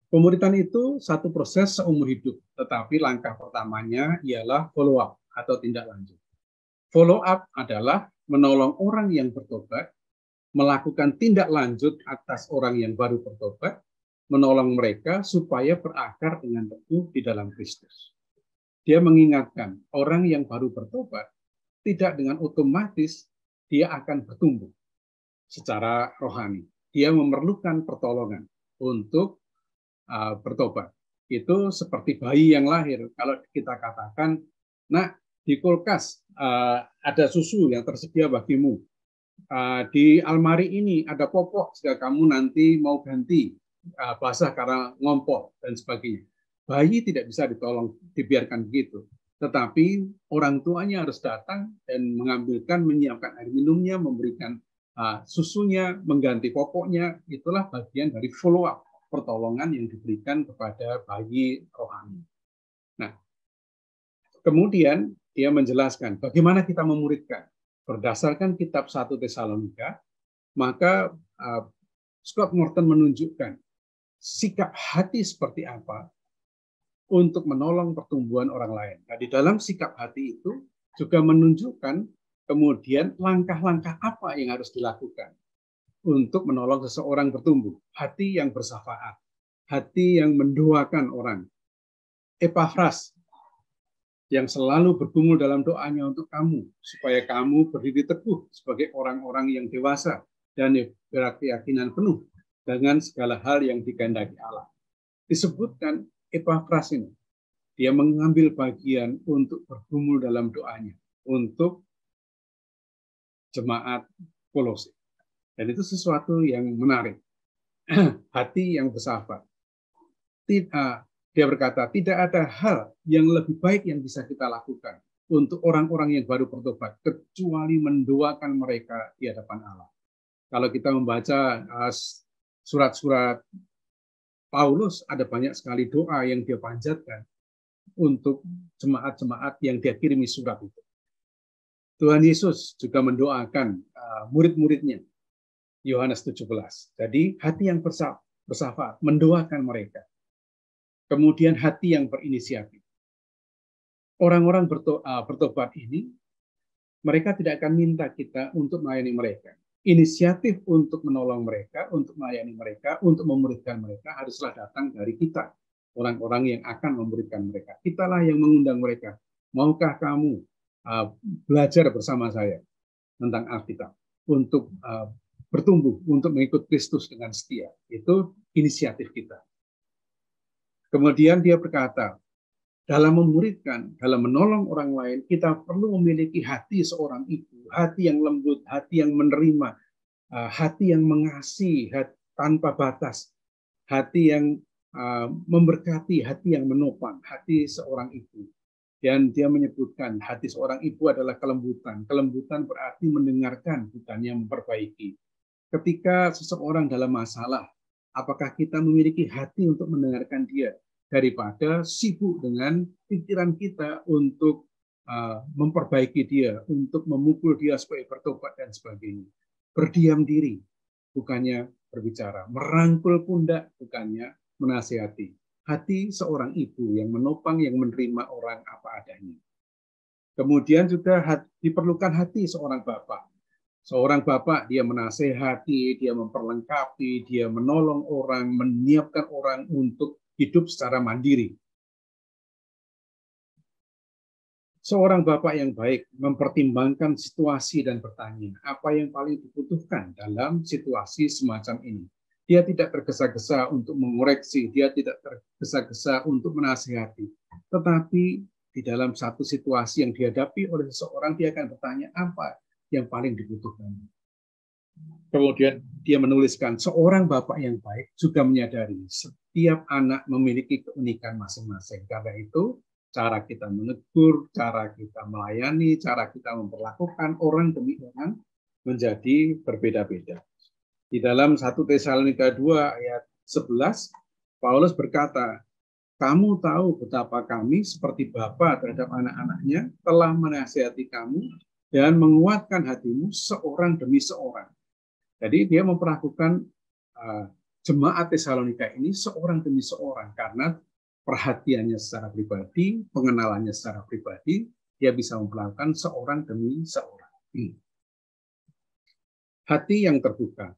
Pemuridan itu satu proses seumur hidup, tetapi langkah pertamanya ialah follow up atau tindak lanjut. Follow up adalah menolong orang yang bertobat melakukan tindak lanjut atas orang yang baru bertobat, menolong mereka supaya berakar dengan teguh di dalam Kristus. Dia mengingatkan orang yang baru bertobat tidak dengan otomatis dia akan bertumbuh secara rohani. Dia memerlukan pertolongan untuk bertobat. Itu seperti bayi yang lahir. Kalau kita katakan, nah di kulkas ada susu yang tersedia bagimu. Di almari ini ada popok jika kamu nanti mau ganti basah karena ngompol dan sebagainya. Bayi tidak bisa ditolong, dibiarkan begitu. Tetapi orang tuanya harus datang dan mengambilkan, menyiapkan air minumnya, memberikan susunya, mengganti popoknya. Itulah bagian dari follow up pertolongan yang diberikan kepada bayi rohani. Nah, kemudian dia menjelaskan bagaimana kita memuridkan. Berdasarkan kitab 1 Tesalonika, maka Scott Morton menunjukkan sikap hati seperti apa untuk menolong pertumbuhan orang lain. Nah, di dalam sikap hati itu juga menunjukkan kemudian langkah-langkah apa yang harus dilakukan untuk menolong seseorang bertumbuh. Hati yang bersafaat, hati yang mendoakan orang. Epafras yang selalu bergumul dalam doanya untuk kamu, supaya kamu berdiri teguh sebagai orang-orang yang dewasa dan berkeyakinan penuh dengan segala hal yang dikehendaki Allah. Disebutkan Epafras ini, dia mengambil bagian untuk bergumul dalam doanya untuk jemaat Kolose. Dan itu sesuatu yang menarik. Hati yang bersahabat. Dia berkata, tidak ada hal yang lebih baik yang bisa kita lakukan untuk orang-orang yang baru bertobat, kecuali mendoakan mereka di hadapan Allah. Kalau kita membaca surat-surat Paulus, ada banyak sekali doa yang dia panjatkan untuk jemaat-jemaat yang dia kirimi surat itu. Tuhan Yesus juga mendoakan murid-muridnya. Yohanes 17. Jadi hati yang bersahabat, mendoakan mereka. Kemudian hati yang berinisiatif. Orang-orang bertobat ini, mereka tidak akan minta kita untuk melayani mereka. Inisiatif untuk menolong mereka, untuk melayani mereka, untuk memuridkan mereka, haruslah datang dari kita. Orang-orang yang akan memuridkan mereka. Kitalah yang mengundang mereka. Maukah kamu belajar bersama saya tentang Alkitab? Untuk bertumbuh, untuk mengikut Kristus dengan setia. Itu inisiatif kita. Kemudian dia berkata, dalam memuridkan, dalam menolong orang lain, kita perlu memiliki hati seorang ibu, hati yang lembut, hati yang menerima, hati yang mengasihi tanpa batas, hati yang memberkati, hati yang menopang, hati seorang ibu. Dan dia menyebutkan hati seorang ibu adalah kelembutan. Kelembutan berarti mendengarkan, bukannya memperbaiki. Ketika seseorang dalam masalah, apakah kita memiliki hati untuk mendengarkan dia daripada sibuk dengan pikiran kita untuk memperbaiki dia, untuk memukul dia supaya bertobat dan sebagainya. Berdiam diri, bukannya berbicara. Merangkul pundak, bukannya menasihati. Hati seorang ibu yang menopang, yang menerima orang apa adanya. Kemudian juga diperlukan hati seorang bapak. Seorang bapak, dia menasehati, dia memperlengkapi, dia menolong orang, menyiapkan orang untuk hidup secara mandiri. Seorang bapak yang baik mempertimbangkan situasi dan bertanya, apa yang paling dibutuhkan dalam situasi semacam ini. Dia tidak tergesa-gesa untuk mengoreksi, dia tidak tergesa-gesa untuk menasihati. Tetapi di dalam satu situasi yang dihadapi oleh seseorang, dia akan bertanya, apa yang paling dibutuhkan. Kemudian dia menuliskan, seorang bapak yang baik juga menyadari setiap anak memiliki keunikan masing-masing. Karena itu, cara kita menegur, cara kita melayani, cara kita memperlakukan orang demi orang menjadi berbeda-beda. Di dalam 1 Tesalonika 2 ayat 11, Paulus berkata, kamu tahu betapa kami seperti bapa terhadap anak-anaknya telah menasihati kamu dan menguatkan hatimu seorang demi seorang. Jadi dia memperlakukan jemaat Tesalonika ini seorang demi seorang karena perhatiannya secara pribadi, pengenalannya secara pribadi, dia bisa memperlakukan seorang demi seorang. Hati yang terbuka.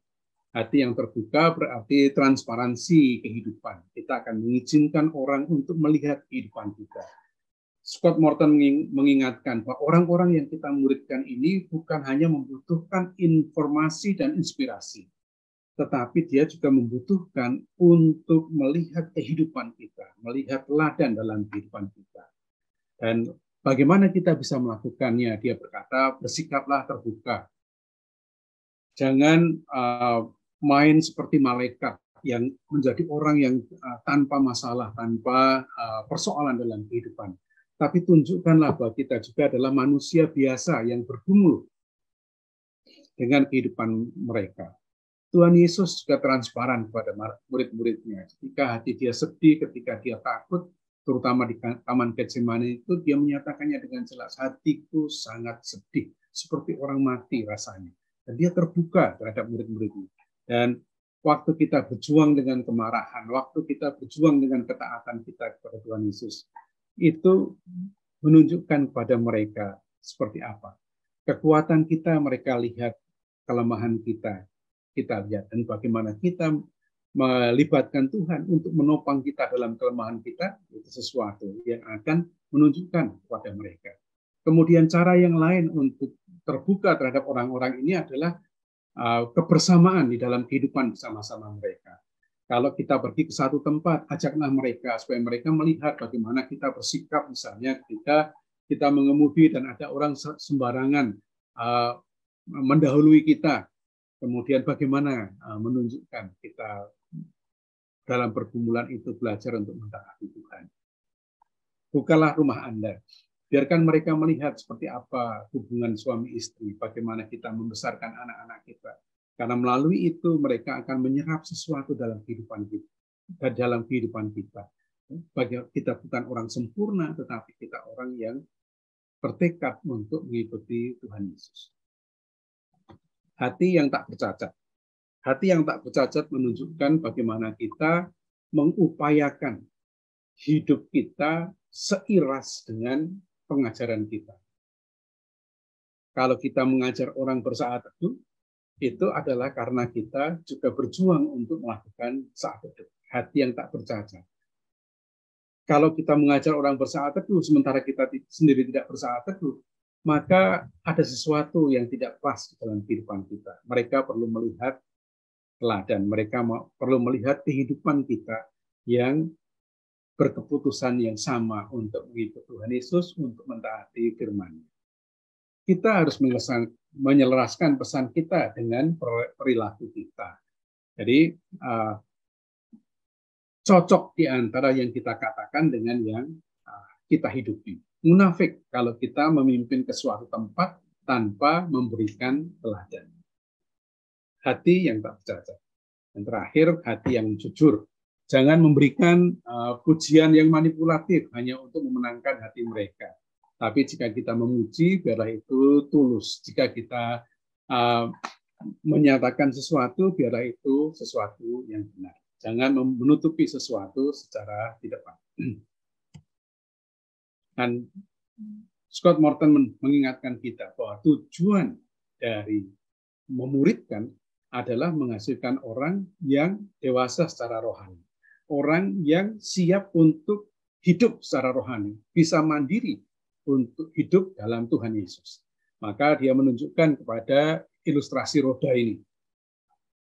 Hati yang terbuka berarti transparansi kehidupan. Kita akan mengizinkan orang untuk melihat kehidupan kita. Scott Morton mengingatkan bahwa orang-orang yang kita muridkan ini bukan hanya membutuhkan informasi dan inspirasi, tetapi dia juga membutuhkan untuk melihat kehidupan kita, melihat teladan dalam kehidupan kita. Dan bagaimana kita bisa melakukannya? Dia berkata, bersikaplah terbuka. Jangan main seperti malaikat yang menjadi orang yang tanpa masalah, tanpa persoalan dalam kehidupan. Tapi tunjukkanlah bahwa kita juga adalah manusia biasa yang bergumul dengan kehidupan mereka. Tuhan Yesus juga transparan kepada murid-muridnya. Ketika hati dia sedih, ketika dia takut, terutama di Taman Getsemani itu, dia menyatakannya dengan jelas, hatiku sangat sedih, seperti orang mati rasanya. Dan dia terbuka terhadap murid-muridnya. Dan waktu kita berjuang dengan kemarahan, waktu kita berjuang dengan ketaatan kita kepada Tuhan Yesus, itu menunjukkan kepada mereka seperti apa. Kekuatan kita mereka lihat, kelemahan kita lihat, dan bagaimana kita melibatkan Tuhan untuk menopang kita dalam kelemahan kita, itu sesuatu yang akan menunjukkan kepada mereka. Kemudian cara yang lain untuk terbuka terhadap orang-orang ini adalah kebersamaan di dalam kehidupan bersama-sama mereka. Kalau kita pergi ke satu tempat, ajaklah mereka supaya mereka melihat bagaimana kita bersikap, misalnya ketika kita mengemudi dan ada orang sembarangan mendahului kita, kemudian bagaimana menunjukkan kita dalam pergumulan itu belajar untuk mentaati Tuhan. Bukalah rumah Anda. Biarkan mereka melihat seperti apa hubungan suami istri, bagaimana kita membesarkan anak-anak kita. Karena melalui itu mereka akan menyerap sesuatu dalam kehidupan kita. Dalam kehidupan kita. Kita bukan orang sempurna, tetapi kita orang yang bertekad untuk mengikuti Tuhan Yesus. Hati yang tak bercacat. Hati yang tak bercacat menunjukkan bagaimana kita mengupayakan hidup kita seiras dengan pengajaran kita. Kalau kita mengajar orang bersaat teduh, itu adalah karena kita juga berjuang untuk melakukan saat teduh. Hati yang tak bercacat. Kalau kita mengajar orang bersaat teduh, sementara kita sendiri tidak bersaat teduh, maka ada sesuatu yang tidak pas dalam kehidupan kita. Mereka perlu melihat teladan, mereka perlu melihat kehidupan kita yang berkeputusan yang sama untuk mengikuti Tuhan Yesus, untuk mentaati firman-Nya. Kita harus menyelaraskan pesan kita dengan perilaku kita. Jadi cocok di antara yang kita katakan dengan yang kita hidupi. Munafik kalau kita memimpin ke suatu tempat tanpa memberikan teladan. Hati yang tak bercacat. Dan terakhir, hati yang jujur. Jangan memberikan pujian yang manipulatif hanya untuk memenangkan hati mereka. Tapi jika kita memuji, biarlah itu tulus. Jika kita menyatakan sesuatu, biarlah itu sesuatu yang benar. Jangan menutupi sesuatu secara tidak baik. Dan Scott Morton mengingatkan kita bahwa tujuan dari memuridkan adalah menghasilkan orang yang dewasa secara rohani. Orang yang siap untuk hidup secara rohani, bisa mandiri untuk hidup dalam Tuhan Yesus. Maka dia menunjukkan kepada ilustrasi roda ini,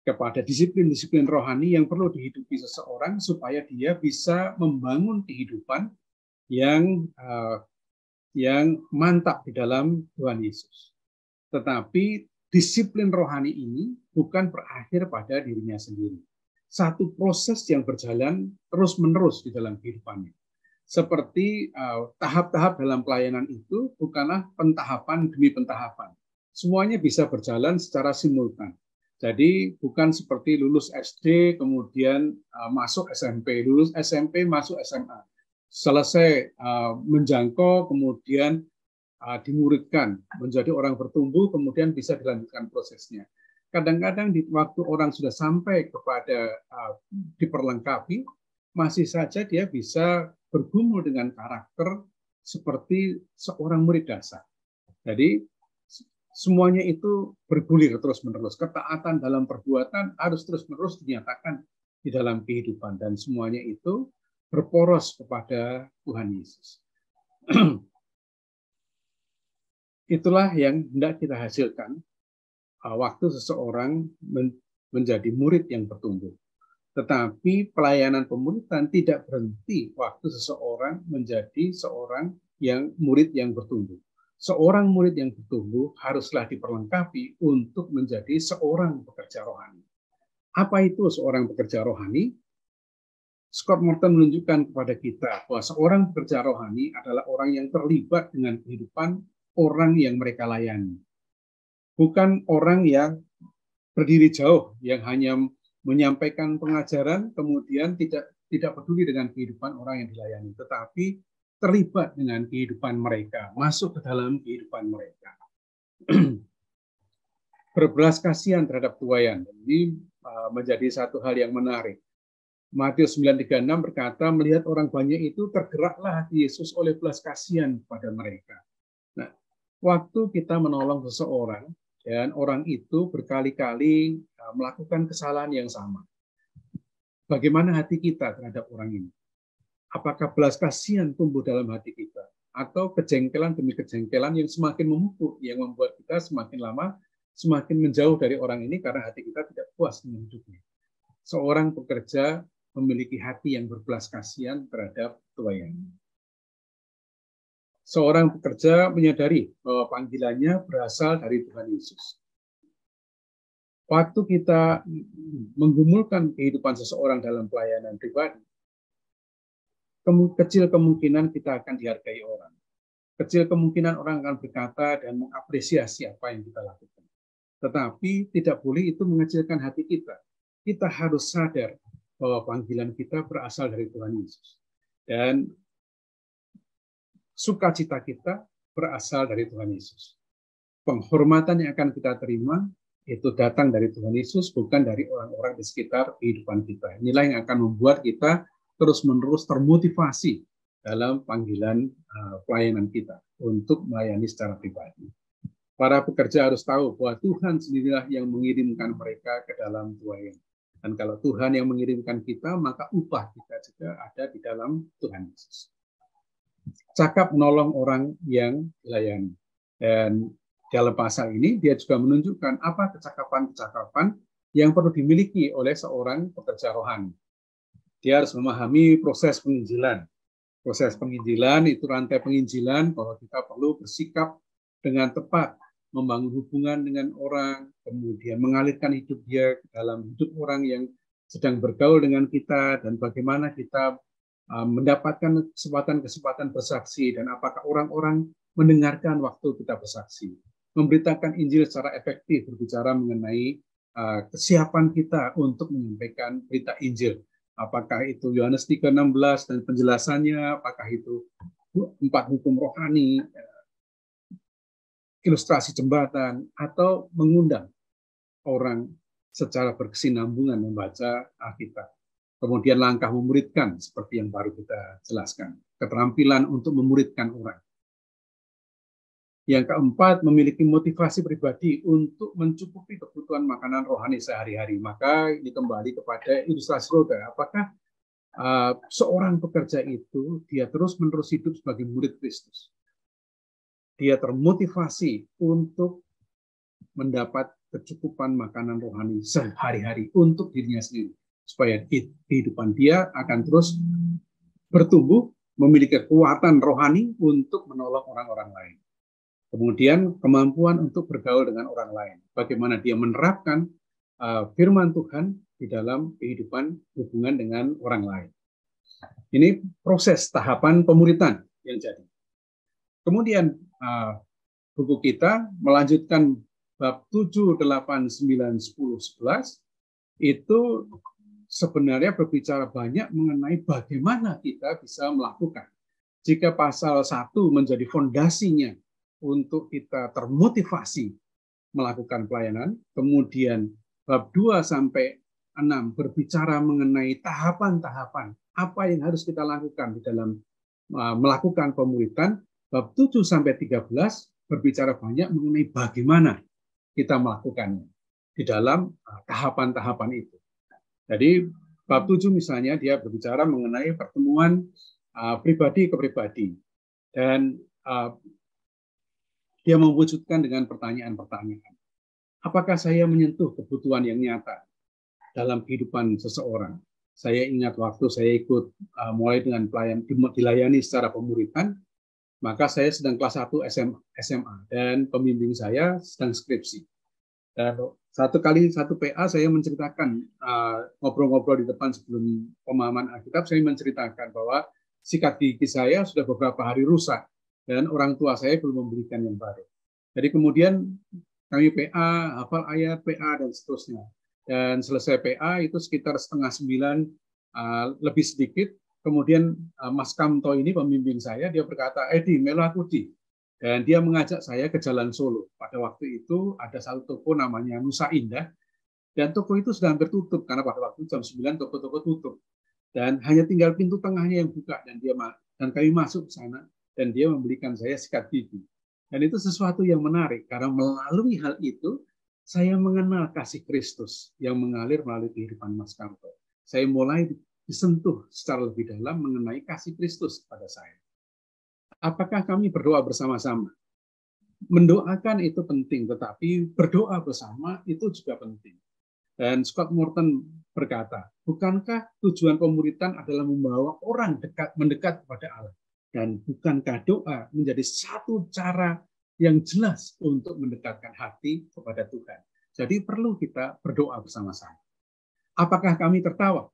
kepada disiplin-disiplin rohani yang perlu dihidupi seseorang supaya dia bisa membangun kehidupan yang mantap di dalam Tuhan Yesus. Tetapi disiplin rohani ini bukan berakhir pada dirinya sendiri. Satu proses yang berjalan terus-menerus di dalam kehidupannya. Seperti tahap-tahap dalam pelayanan itu bukanlah pentahapan demi pentahapan. Semuanya bisa berjalan secara simultan. Jadi bukan seperti lulus SD kemudian masuk SMP, lulus SMP masuk SMA. Selesai menjangkau kemudian dimuridkan menjadi orang bertumbuh kemudian bisa dilanjutkan prosesnya. Kadang-kadang di waktu orang sudah sampai kepada diperlengkapi, masih saja dia bisa bergumul dengan karakter seperti seorang murid dasar. Jadi semuanya itu bergulir terus-menerus. Ketaatan dalam perbuatan harus terus-menerus dinyatakan di dalam kehidupan, dan semuanya itu berporos kepada Tuhan Yesus. Itulah yang hendak kita hasilkan waktu seseorang menjadi murid yang bertumbuh. Tetapi pelayanan pemuridan tidak berhenti waktu seseorang menjadi seorang yang murid yang bertumbuh. Seorang murid yang bertumbuh haruslah diperlengkapi untuk menjadi seorang pekerja rohani. Apa itu seorang pekerja rohani? Scott Morton menunjukkan kepada kita bahwa seorang pekerja rohani adalah orang yang terlibat dengan kehidupan orang yang mereka layani. Bukan orang yang berdiri jauh, yang hanya menyampaikan pengajaran, kemudian tidak peduli dengan kehidupan orang yang dilayani, tetapi terlibat dengan kehidupan mereka, masuk ke dalam kehidupan mereka. Berbelas kasihan terhadap tuayan. Ini menjadi satu hal yang menarik. Matius 9:36 berkata, melihat orang banyak itu tergeraklah hati Yesus oleh belas kasihan pada mereka. Nah, waktu kita menolong seseorang, dan orang itu berkali-kali melakukan kesalahan yang sama. Bagaimana hati kita terhadap orang ini? Apakah belas kasihan tumbuh dalam hati kita? Atau kejengkelan demi kejengkelan yang semakin memupuk, yang membuat kita semakin lama semakin menjauh dari orang ini karena hati kita tidak puas dengan hidupnya. Seorang pekerja memiliki hati yang berbelas kasihan terhadap tuayan. Seorang pekerja menyadari bahwa panggilannya berasal dari Tuhan Yesus. Waktu kita menggumulkan kehidupan seseorang dalam pelayanan pribadi, kecil kemungkinan kita akan dihargai orang. Kecil kemungkinan orang akan berkata dan mengapresiasi apa yang kita lakukan. Tetapi tidak boleh itu mengecilkan hati kita. Kita harus sadar bahwa panggilan kita berasal dari Tuhan Yesus. Dan sukacita kita berasal dari Tuhan Yesus. Penghormatan yang akan kita terima itu datang dari Tuhan Yesus, bukan dari orang-orang di sekitar kehidupan kita. Inilah yang akan membuat kita terus-menerus termotivasi dalam panggilan pelayanan kita untuk melayani secara pribadi. Para pekerja harus tahu bahwa Tuhan sendirilah yang mengirimkan mereka ke dalam tuayan. Dan kalau Tuhan yang mengirimkan kita, maka upah kita juga ada di dalam Tuhan Yesus. Cakap menolong orang yang dilayani. Dan dalam pasal ini dia juga menunjukkan apa kecakapan-kecakapan yang perlu dimiliki oleh seorang pekerja rohani. Dia harus memahami proses penginjilan. Proses penginjilan itu rantai penginjilan bahwa kita perlu bersikap dengan tepat, membangun hubungan dengan orang, kemudian mengalirkan hidup dia ke dalam hidup orang yang sedang bergaul dengan kita, dan bagaimana kita mendapatkan kesempatan-kesempatan bersaksi, dan apakah orang-orang mendengarkan waktu kita bersaksi. Memberitakan Injil secara efektif, berbicara mengenai kesiapan kita untuk menyampaikan berita Injil. Apakah itu Yohanes 3:16 dan penjelasannya, apakah itu 4 hukum rohani, ilustrasi jembatan, atau mengundang orang secara berkesinambungan membaca Alkitab. Kemudian langkah memuridkan seperti yang baru kita jelaskan. Keterampilan untuk memuridkan orang. Yang keempat, memiliki motivasi pribadi untuk mencukupi kebutuhan makanan rohani sehari-hari. Maka ini kembali kepada ilustrasi roda. Apakah seorang pekerja itu dia terus-menerus hidup sebagai murid Kristus? Dia termotivasi untuk mendapat kecukupan makanan rohani sehari-hari untuk dirinya sendiri. Supaya kehidupan dia akan terus bertumbuh, memiliki kekuatan rohani untuk menolong orang-orang lain. Kemudian kemampuan untuk bergaul dengan orang lain. Bagaimana dia menerapkan firman Tuhan di dalam kehidupan hubungan dengan orang lain. Ini proses tahapan pemuridan yang jadi. Kemudian buku kita melanjutkan bab 7, 8, 9, 10, 11 itu sebenarnya berbicara banyak mengenai bagaimana kita bisa melakukan. Jika pasal 1 menjadi fondasinya untuk kita termotivasi melakukan pelayanan, kemudian bab 2 sampai 6 berbicara mengenai tahapan-tahapan apa yang harus kita lakukan di dalam melakukan pemuridan, bab 7 sampai 13 berbicara banyak mengenai bagaimana kita melakukannya di dalam tahapan-tahapan itu. Jadi bab 7 misalnya dia berbicara mengenai pertemuan pribadi ke pribadi, dan dia mewujudkan dengan pertanyaan-pertanyaan. Apakah saya menyentuh kebutuhan yang nyata dalam kehidupan seseorang? Saya ingat waktu saya ikut mulai dengan dilayani secara pemuritan, maka saya sedang kelas 1 SMA dan pembimbing saya sedang skripsi. Dan satu PA saya menceritakan, ngobrol-ngobrol di depan sebelum pemahaman Alkitab, saya menceritakan bahwa sikat gigi saya sudah beberapa hari rusak dan orang tua saya belum membelikan yang baru. Jadi kemudian kami PA, hafal ayat PA dan seterusnya. Dan selesai PA itu sekitar 8:30, lebih sedikit. Kemudian Mas Kamto ini pembimbing saya, dia berkata, Edi, melu aku di. Dan dia mengajak saya ke Jalan Solo. Pada waktu itu ada satu toko namanya Nusa Indah. Dan toko itu sudah hampir tutup, karena pada waktu jam 9 toko-toko tutup. Dan hanya tinggal pintu tengahnya yang buka, dan kami masuk ke sana, dan dia membelikan saya sikat gigi. Dan itu sesuatu yang menarik, karena melalui hal itu, saya mengenal kasih Kristus yang mengalir melalui kehidupan Mas Kamto. Saya mulai disentuh secara lebih dalam mengenai kasih Kristus pada saya. Apakah kami berdoa bersama-sama? Mendoakan itu penting, tetapi berdoa bersama itu juga penting. Dan Scott Morton berkata, bukankah tujuan pemuritan adalah membawa orang mendekat kepada Allah? Dan bukankah doa menjadi satu cara yang jelas untuk mendekatkan hati kepada Tuhan? Jadi perlu kita berdoa bersama-sama. Apakah kami tertawa?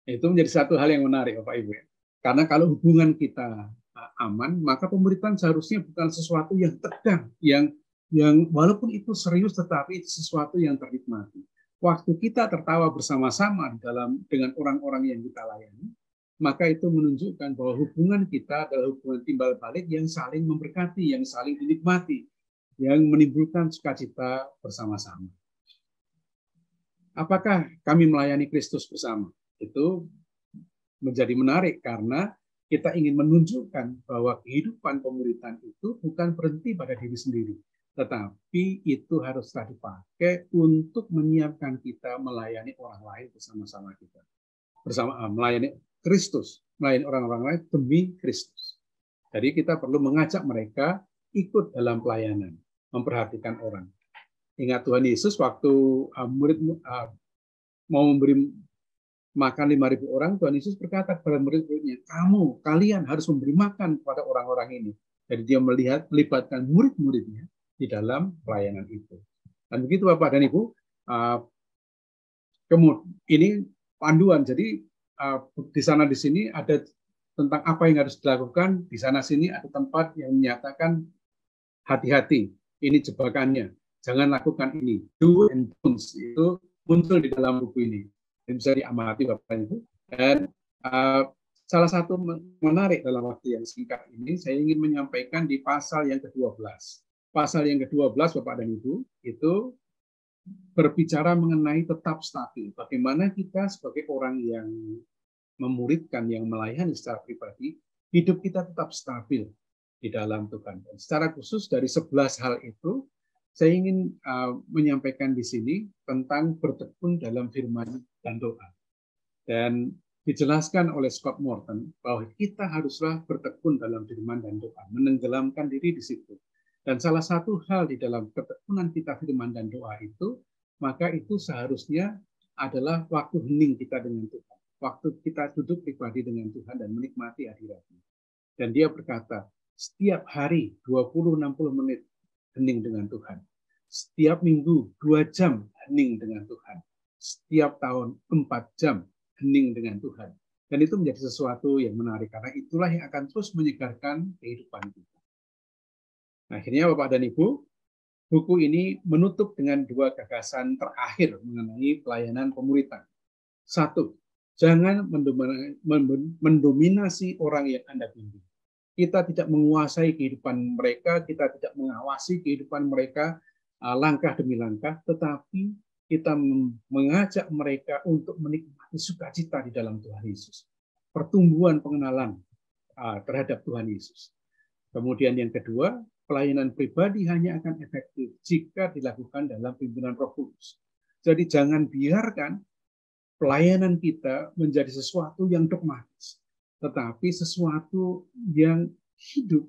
Itu menjadi satu hal yang menarik, Bapak Ibu. Karena kalau hubungan kita aman, maka pemuritan seharusnya bukan sesuatu yang tegang, yang walaupun itu serius, tetapi sesuatu yang ternikmati. Waktu kita tertawa bersama-sama dengan orang-orang yang kita layani, maka itu menunjukkan bahwa hubungan kita adalah hubungan timbal balik yang saling memberkati, yang saling dinikmati, yang menimbulkan sukacita bersama-sama. Apakah kami melayani Kristus bersama? Itu menjadi menarik karena kita ingin menunjukkan bahwa kehidupan pemuritan itu bukan berhenti pada diri sendiri, tetapi itu haruslah dipakai untuk menyiapkan kita melayani orang lain bersama-sama kita. Melayani Kristus, melayani orang-orang lain demi Kristus. Jadi kita perlu mengajak mereka ikut dalam pelayanan, memperhatikan orang. Ingat Tuhan Yesus waktu murid mau memberi makan 5.000 orang, Tuhan Yesus berkata kepada murid-muridnya, kalian harus memberi makan kepada orang-orang ini. Jadi dia melibatkan murid-muridnya di dalam pelayanan itu. Dan begitu Bapak dan Ibu, ini panduan. Jadi di sana di sini ada tentang apa yang harus dilakukan. Di sana sini ada tempat yang menyatakan hati-hati, ini jebakannya, jangan lakukan ini. Do and don'ts itu muncul di dalam buku ini. Ini bisa diamati Bapak Ibu. Dan salah satu menarik dalam waktu yang singkat ini, saya ingin menyampaikan di pasal yang ke-12. Pasal yang ke-12 Bapak dan Ibu itu berbicara mengenai tetap stabil. Bagaimana kita sebagai orang yang memuridkan, yang melayani secara pribadi, hidup kita tetap stabil di dalam Tuhan. Dan secara khusus dari 11 hal itu, saya ingin menyampaikan di sini tentang bertekun dalam firman dan doa. Dan dijelaskan oleh Scott Morton bahwa kita haruslah bertekun dalam firman dan doa, menenggelamkan diri di situ. Dan salah satu hal di dalam ketekunan kita firman dan doa itu, maka itu seharusnya adalah waktu hening kita dengan Tuhan. Waktu kita duduk pribadi dengan Tuhan dan menikmati hadirat-Nya. Dan dia berkata, setiap hari 20-60 menit hening dengan Tuhan. Setiap minggu 2 jam hening dengan Tuhan. Setiap tahun 4 jam hening dengan Tuhan. Dan itu menjadi sesuatu yang menarik, karena itulah yang akan terus menyegarkan kehidupan kita. Nah, akhirnya Bapak dan Ibu, buku ini menutup dengan 2 gagasan terakhir mengenai pelayanan pemuritan. 1, jangan mendominasi orang yang Anda bimbing. Kita tidak menguasai kehidupan mereka, kita tidak mengawasi kehidupan mereka langkah demi langkah, tetapi kita mengajak mereka untuk menikmati sukacita di dalam Tuhan Yesus. Pertumbuhan pengenalan terhadap Tuhan Yesus. Kemudian yang kedua, pelayanan pribadi hanya akan efektif jika dilakukan dalam pimpinan Roh Kudus. Jadi jangan biarkan pelayanan kita menjadi sesuatu yang dogmatis, tetapi sesuatu yang hidup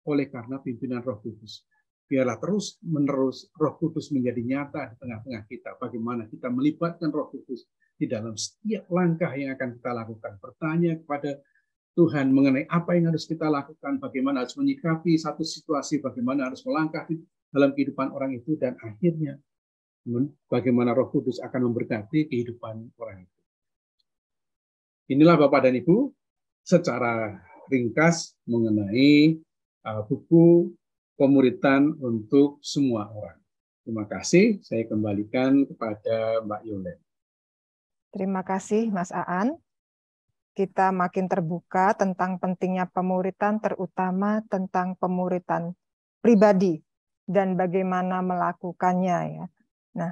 oleh karena pimpinan Roh Kudus. Biarlah terus-menerus Roh Kudus menjadi nyata di tengah-tengah kita. Bagaimana kita melibatkan Roh Kudus di dalam setiap langkah yang akan kita lakukan. Bertanya kepada Tuhan mengenai apa yang harus kita lakukan, bagaimana harus menyikapi satu situasi, bagaimana harus melangkah dalam kehidupan orang itu, dan akhirnya bagaimana Roh Kudus akan memberkati kehidupan orang itu. Inilah Bapak dan Ibu secara ringkas mengenai buku pemuritan untuk semua orang. Terima kasih. Saya kembalikan kepada Mbak Yolen. Terima kasih Mas Aan. Kita makin terbuka tentang pentingnya pemuritan, terutama tentang pemuritan pribadi dan bagaimana melakukannya ya. Nah,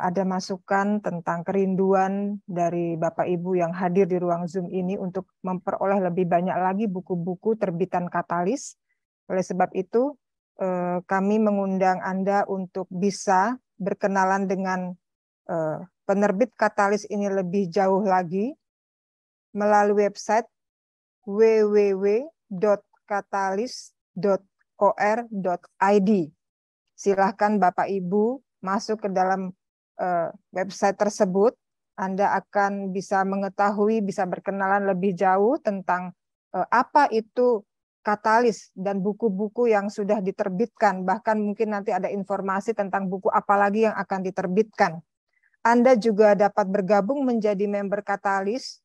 ada masukan tentang kerinduan dari Bapak Ibu yang hadir di ruang Zoom ini untuk memperoleh lebih banyak lagi buku-buku terbitan Katalis. Oleh sebab itu, kami mengundang Anda untuk bisa berkenalan dengan penerbit Katalis ini lebih jauh lagi melalui website www.katalis.or.id. Silahkan Bapak Ibu masuk ke dalam website tersebut. Anda akan bisa mengetahui, bisa berkenalan lebih jauh tentang apa itu Katalis dan buku-buku yang sudah diterbitkan. Bahkan mungkin nanti ada informasi tentang buku apa lagi yang akan diterbitkan. Anda juga dapat bergabung menjadi member Katalis.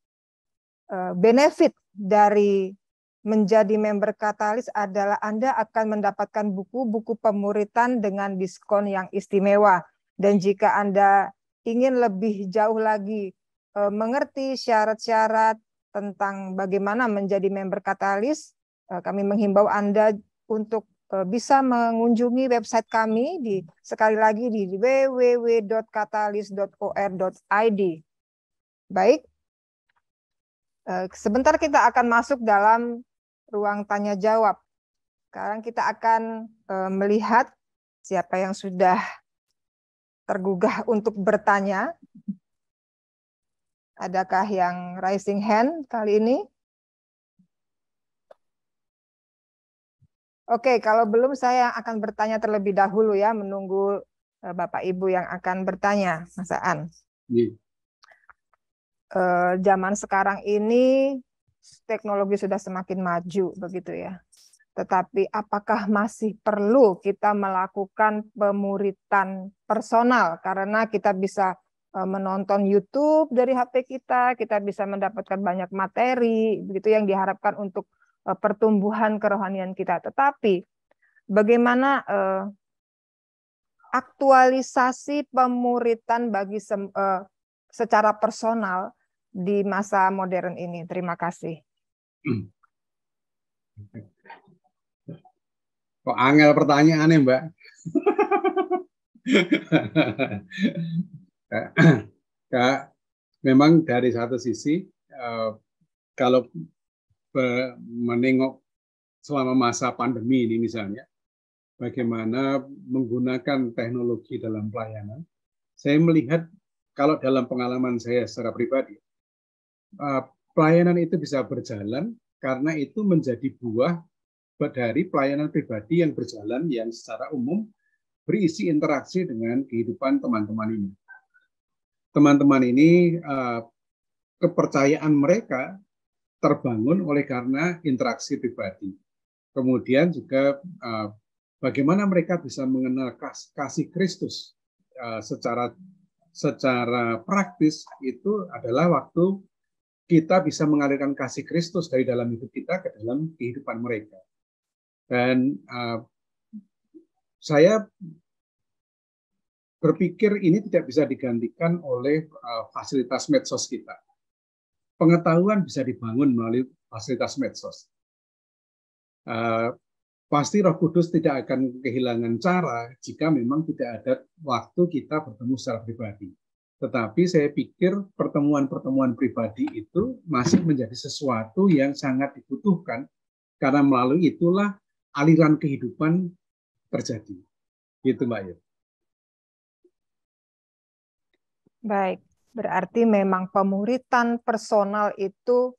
Benefit dari menjadi member Katalis adalah Anda akan mendapatkan buku-buku pemuritan dengan diskon yang istimewa. Dan jika Anda ingin lebih jauh lagi mengerti syarat-syarat tentang bagaimana menjadi member Katalis, kami menghimbau Anda untuk bisa mengunjungi website kami sekali lagi di www.katalis.or.id. Baik. Sebentar kita akan masuk dalam ruang tanya jawab. Sekarang kita akan melihat siapa yang sudah tergugah untuk bertanya. Adakah yang raising hand kali ini? Oke, kalau belum saya akan bertanya terlebih dahulu ya, menunggu Bapak Ibu yang akan bertanya, Mas Aan. Zaman sekarang ini teknologi sudah semakin maju begitu ya. Tetapi apakah masih perlu kita melakukan pemuritan personal karena kita bisa menonton YouTube dari HP kita bisa mendapatkan banyak materi begitu yang diharapkan untuk pertumbuhan kerohanian kita. Tetapi bagaimana aktualisasi pemuritan bagi secara personal di masa modern ini? Terima kasih. Kok angel pertanyaannya, Mbak? Kak, memang dari satu sisi, kalau menengok selama masa pandemi ini misalnya, bagaimana menggunakan teknologi dalam pelayanan, saya melihat kalau dalam pengalaman saya secara pribadi, pelayanan itu bisa berjalan karena itu menjadi buah dari pelayanan pribadi yang berjalan yang secara umum berisi interaksi dengan kehidupan teman-teman ini. Teman-teman ini kepercayaan mereka terbangun oleh karena interaksi pribadi. Kemudian juga bagaimana mereka bisa mengenal kasih Kristus secara praktis itu adalah waktu kita bisa mengalirkan kasih Kristus dari dalam hidup kita ke dalam kehidupan mereka. Dan saya berpikir ini tidak bisa digantikan oleh fasilitas medsos kita. Pengetahuan bisa dibangun melalui fasilitas medsos. Pasti Roh Kudus tidak akan kehilangan cara jika memang tidak ada waktu kita bertemu secara pribadi. Tetapi saya pikir pertemuan-pertemuan pribadi itu masih menjadi sesuatu yang sangat dibutuhkan karena melalui itulah aliran kehidupan terjadi. Gitu Mbak Ayu. Baik, berarti memang pemuritan personal itu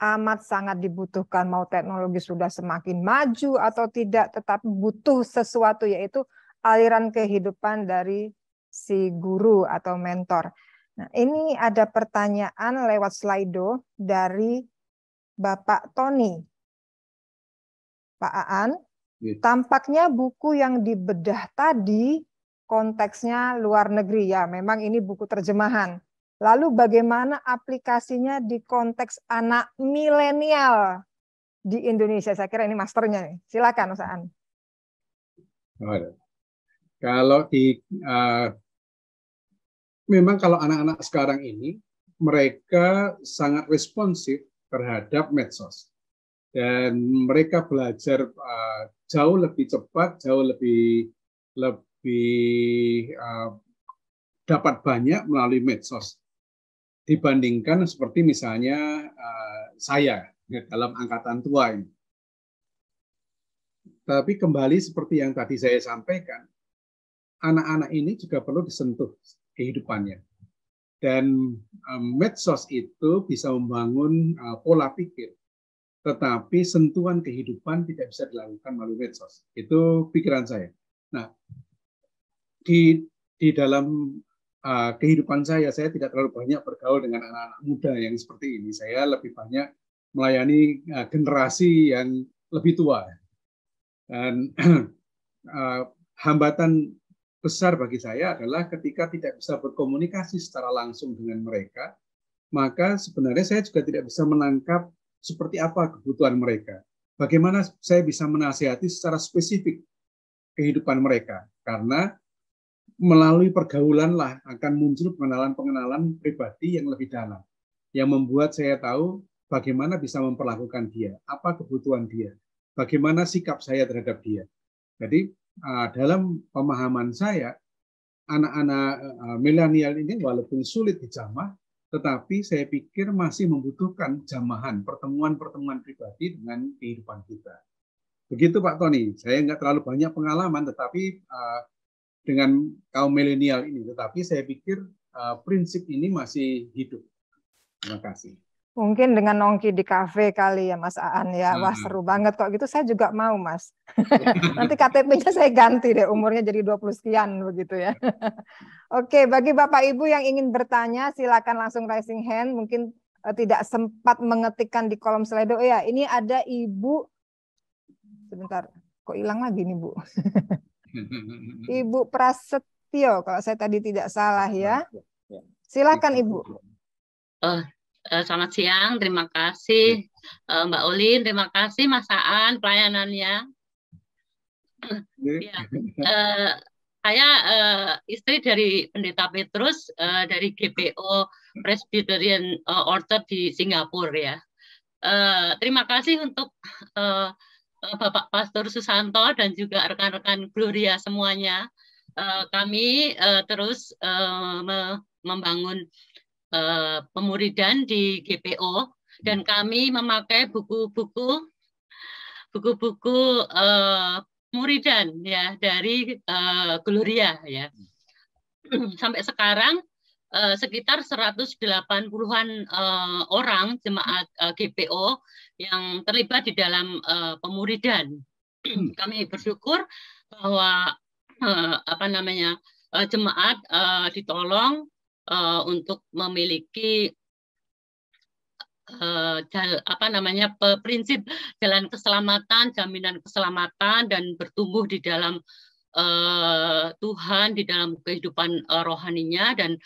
amat sangat dibutuhkan, mau teknologi sudah semakin maju atau tidak, tetapi butuh sesuatu, yaitu aliran kehidupan dari si guru atau mentor. Nah, ini ada pertanyaan lewat Slido dari Bapak Tony. Pak Aan, tampaknya buku yang dibedah tadi konteksnya luar negeri, ya memang ini buku terjemahan. Lalu bagaimana aplikasinya di konteks anak milenial di Indonesia? Saya kira ini masternya nih. Silakan Mas Aan. Kalau memang kalau anak-anak sekarang ini mereka sangat responsif terhadap medsos dan mereka belajar jauh lebih cepat, jauh lebih dapat banyak melalui medsos dibandingkan seperti misalnya saya dalam angkatan tua ini. Tapi kembali seperti yang tadi saya sampaikan, anak-anak ini juga perlu disentuh kehidupannya. Dan medsos itu bisa membangun pola pikir, tetapi sentuhan kehidupan tidak bisa dilakukan melalui medsos. Itu pikiran saya. Nah, di dalam kehidupan saya tidak terlalu banyak bergaul dengan anak-anak muda yang seperti ini. Saya lebih banyak melayani generasi yang lebih tua. Dan hambatan besar bagi saya adalah ketika tidak bisa berkomunikasi secara langsung dengan mereka, maka sebenarnya saya juga tidak bisa menangkap seperti apa kebutuhan mereka. Bagaimana saya bisa menasihati secara spesifik kehidupan mereka. Karena melalui pergaulanlah akan muncul pengenalan-pengenalan pribadi yang lebih dalam, yang membuat saya tahu bagaimana bisa memperlakukan dia, apa kebutuhan dia, bagaimana sikap saya terhadap dia. Jadi dalam pemahaman saya, anak-anak milenial ini walaupun sulit dijamah, tetapi saya pikir masih membutuhkan jamahan, pertemuan-pertemuan pribadi dengan kehidupan kita. Begitu Pak Tony, saya nggak terlalu banyak pengalaman, tetapi dengan kaum milenial ini, tetapi saya pikir prinsip ini masih hidup. Terima kasih. Mungkin dengan nongki di kafe kali ya Mas Aan ya. Wah seru banget kok gitu, saya juga mau Mas. Nanti KTP-nya saya ganti deh, umurnya jadi 20 sekian begitu ya. Oke, bagi Bapak Ibu yang ingin bertanya silakan langsung raising hand. Mungkin tidak sempat mengetikkan di kolom Slido. Oh ya, ini ada Ibu. Sebentar, kok hilang lagi nih Bu. Ibu Prasetyo, kalau saya tadi tidak salah ya. Silakan Ibu. Selamat siang, terima kasih Mbak Olin, terima kasih Mas Aan pelayanannya. Ya, saya istri dari Pendeta Petrus dari GPO Presbyterian Order di Singapura ya. Terima kasih untuk Bapak Pastor Susanto dan juga rekan-rekan Gloria semuanya. Kami terus membangun pemuridan di GPO dan kami memakai buku-buku pemuridan ya dari Gloria ya. Sampai sekarang sekitar 180-an orang jemaat GPO yang terlibat di dalam pemuridan. Kami bersyukur bahwa jemaat ditolong untuk memiliki prinsip jalan keselamatan, jaminan keselamatan dan bertumbuh di dalam Tuhan, di dalam kehidupan rohaninya, dan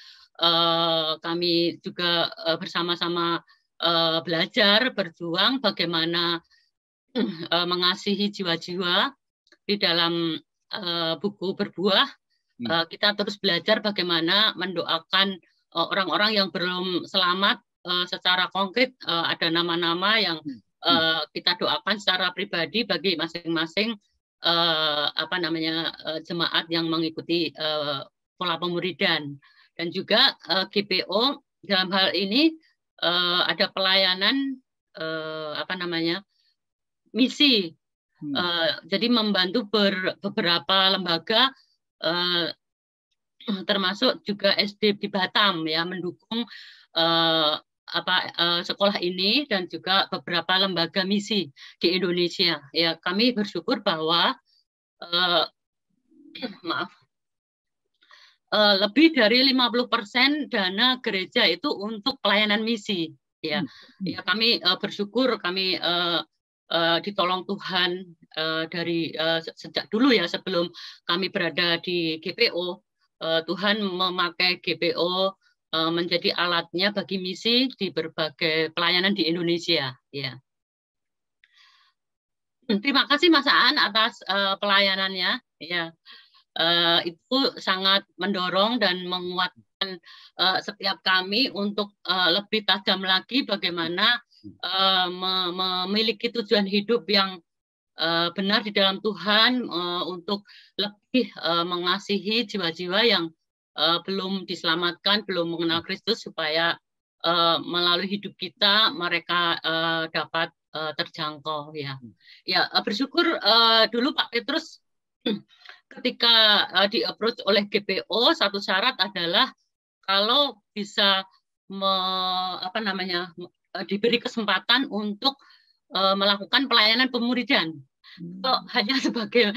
kami juga bersama-sama belajar, berjuang bagaimana mengasihi jiwa-jiwa di dalam buku Berbuah. Kita terus belajar bagaimana mendoakan orang-orang yang belum selamat secara konkret. Ada nama-nama yang kita doakan secara pribadi bagi masing-masing jemaat yang mengikuti pola pemuridan. Dan juga GPO dalam hal ini ada pelayanan misi Jadi membantu beberapa lembaga, termasuk juga SD di Batam ya, mendukung sekolah ini dan juga beberapa lembaga misi di Indonesia. Ya, kami bersyukur bahwa lebih dari 50% dana gereja itu untuk pelayanan misi. Ya, ya kami bersyukur kami ditolong Tuhan dari sejak dulu ya, sebelum kami berada di GPO. Tuhan memakai GPO menjadi alatnya bagi misi di berbagai pelayanan di Indonesia. Ya. Terima kasih Mas Aan atas pelayanannya. Ya, itu sangat mendorong dan menguatkan setiap kami untuk lebih tajam lagi bagaimana memiliki tujuan hidup yang benar di dalam Tuhan, untuk lebih mengasihi jiwa-jiwa yang belum diselamatkan, belum mengenal Kristus, supaya melalui hidup kita mereka dapat terjangkau. Ya, ya bersyukur dulu Pak Petrus ketika di-approach oleh GPO, satu syarat adalah kalau bisa diberi kesempatan untuk melakukan pelayanan pemuridan. Kalau hanya sebagai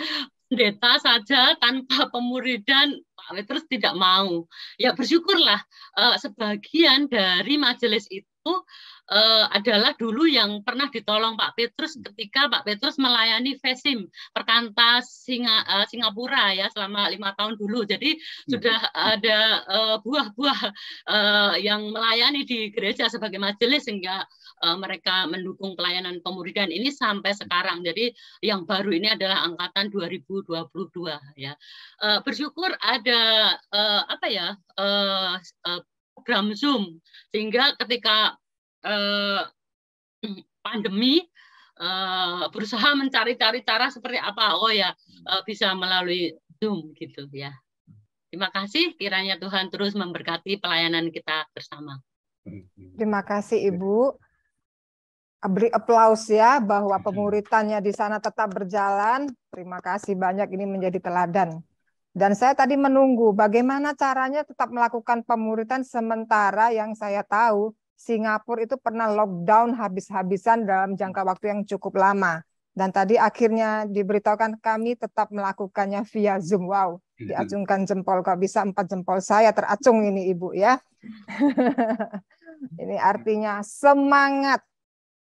pendeta saja tanpa pemuridan, Pak Petrus tidak mau. Ya bersyukurlah sebagian dari majelis itu adalah dulu yang pernah ditolong Pak Petrus ketika Pak Petrus melayani Vesim Perkantas Singapura ya selama 5 tahun dulu. Jadi sudah ada buah-buah yang melayani di gereja sebagai majelis, sehingga mereka mendukung pelayanan pemuridan ini sampai sekarang. Jadi yang baru ini adalah angkatan 2022 ya. Bersyukur ada program Zoom, sehingga ketika pandemi berusaha mencari-cari cara seperti apa, bisa melalui Zoom gitu ya. Terima kasih, kiranya Tuhan terus memberkati pelayanan kita bersama. Terima kasih Ibu. Beri aplaus ya bahwa pemuritannya di sana tetap berjalan. Terima kasih banyak, ini menjadi teladan. Dan saya tadi menunggu bagaimana caranya tetap melakukan pemuritan sementara yang saya tahu Singapura itu pernah lockdown habis-habisan dalam jangka waktu yang cukup lama. Dan tadi akhirnya diberitahukan kami tetap melakukannya via Zoom. Wow, diacungkan jempol. Kok bisa 4 jempol saya teracung ini Ibu ya. Ini artinya semangat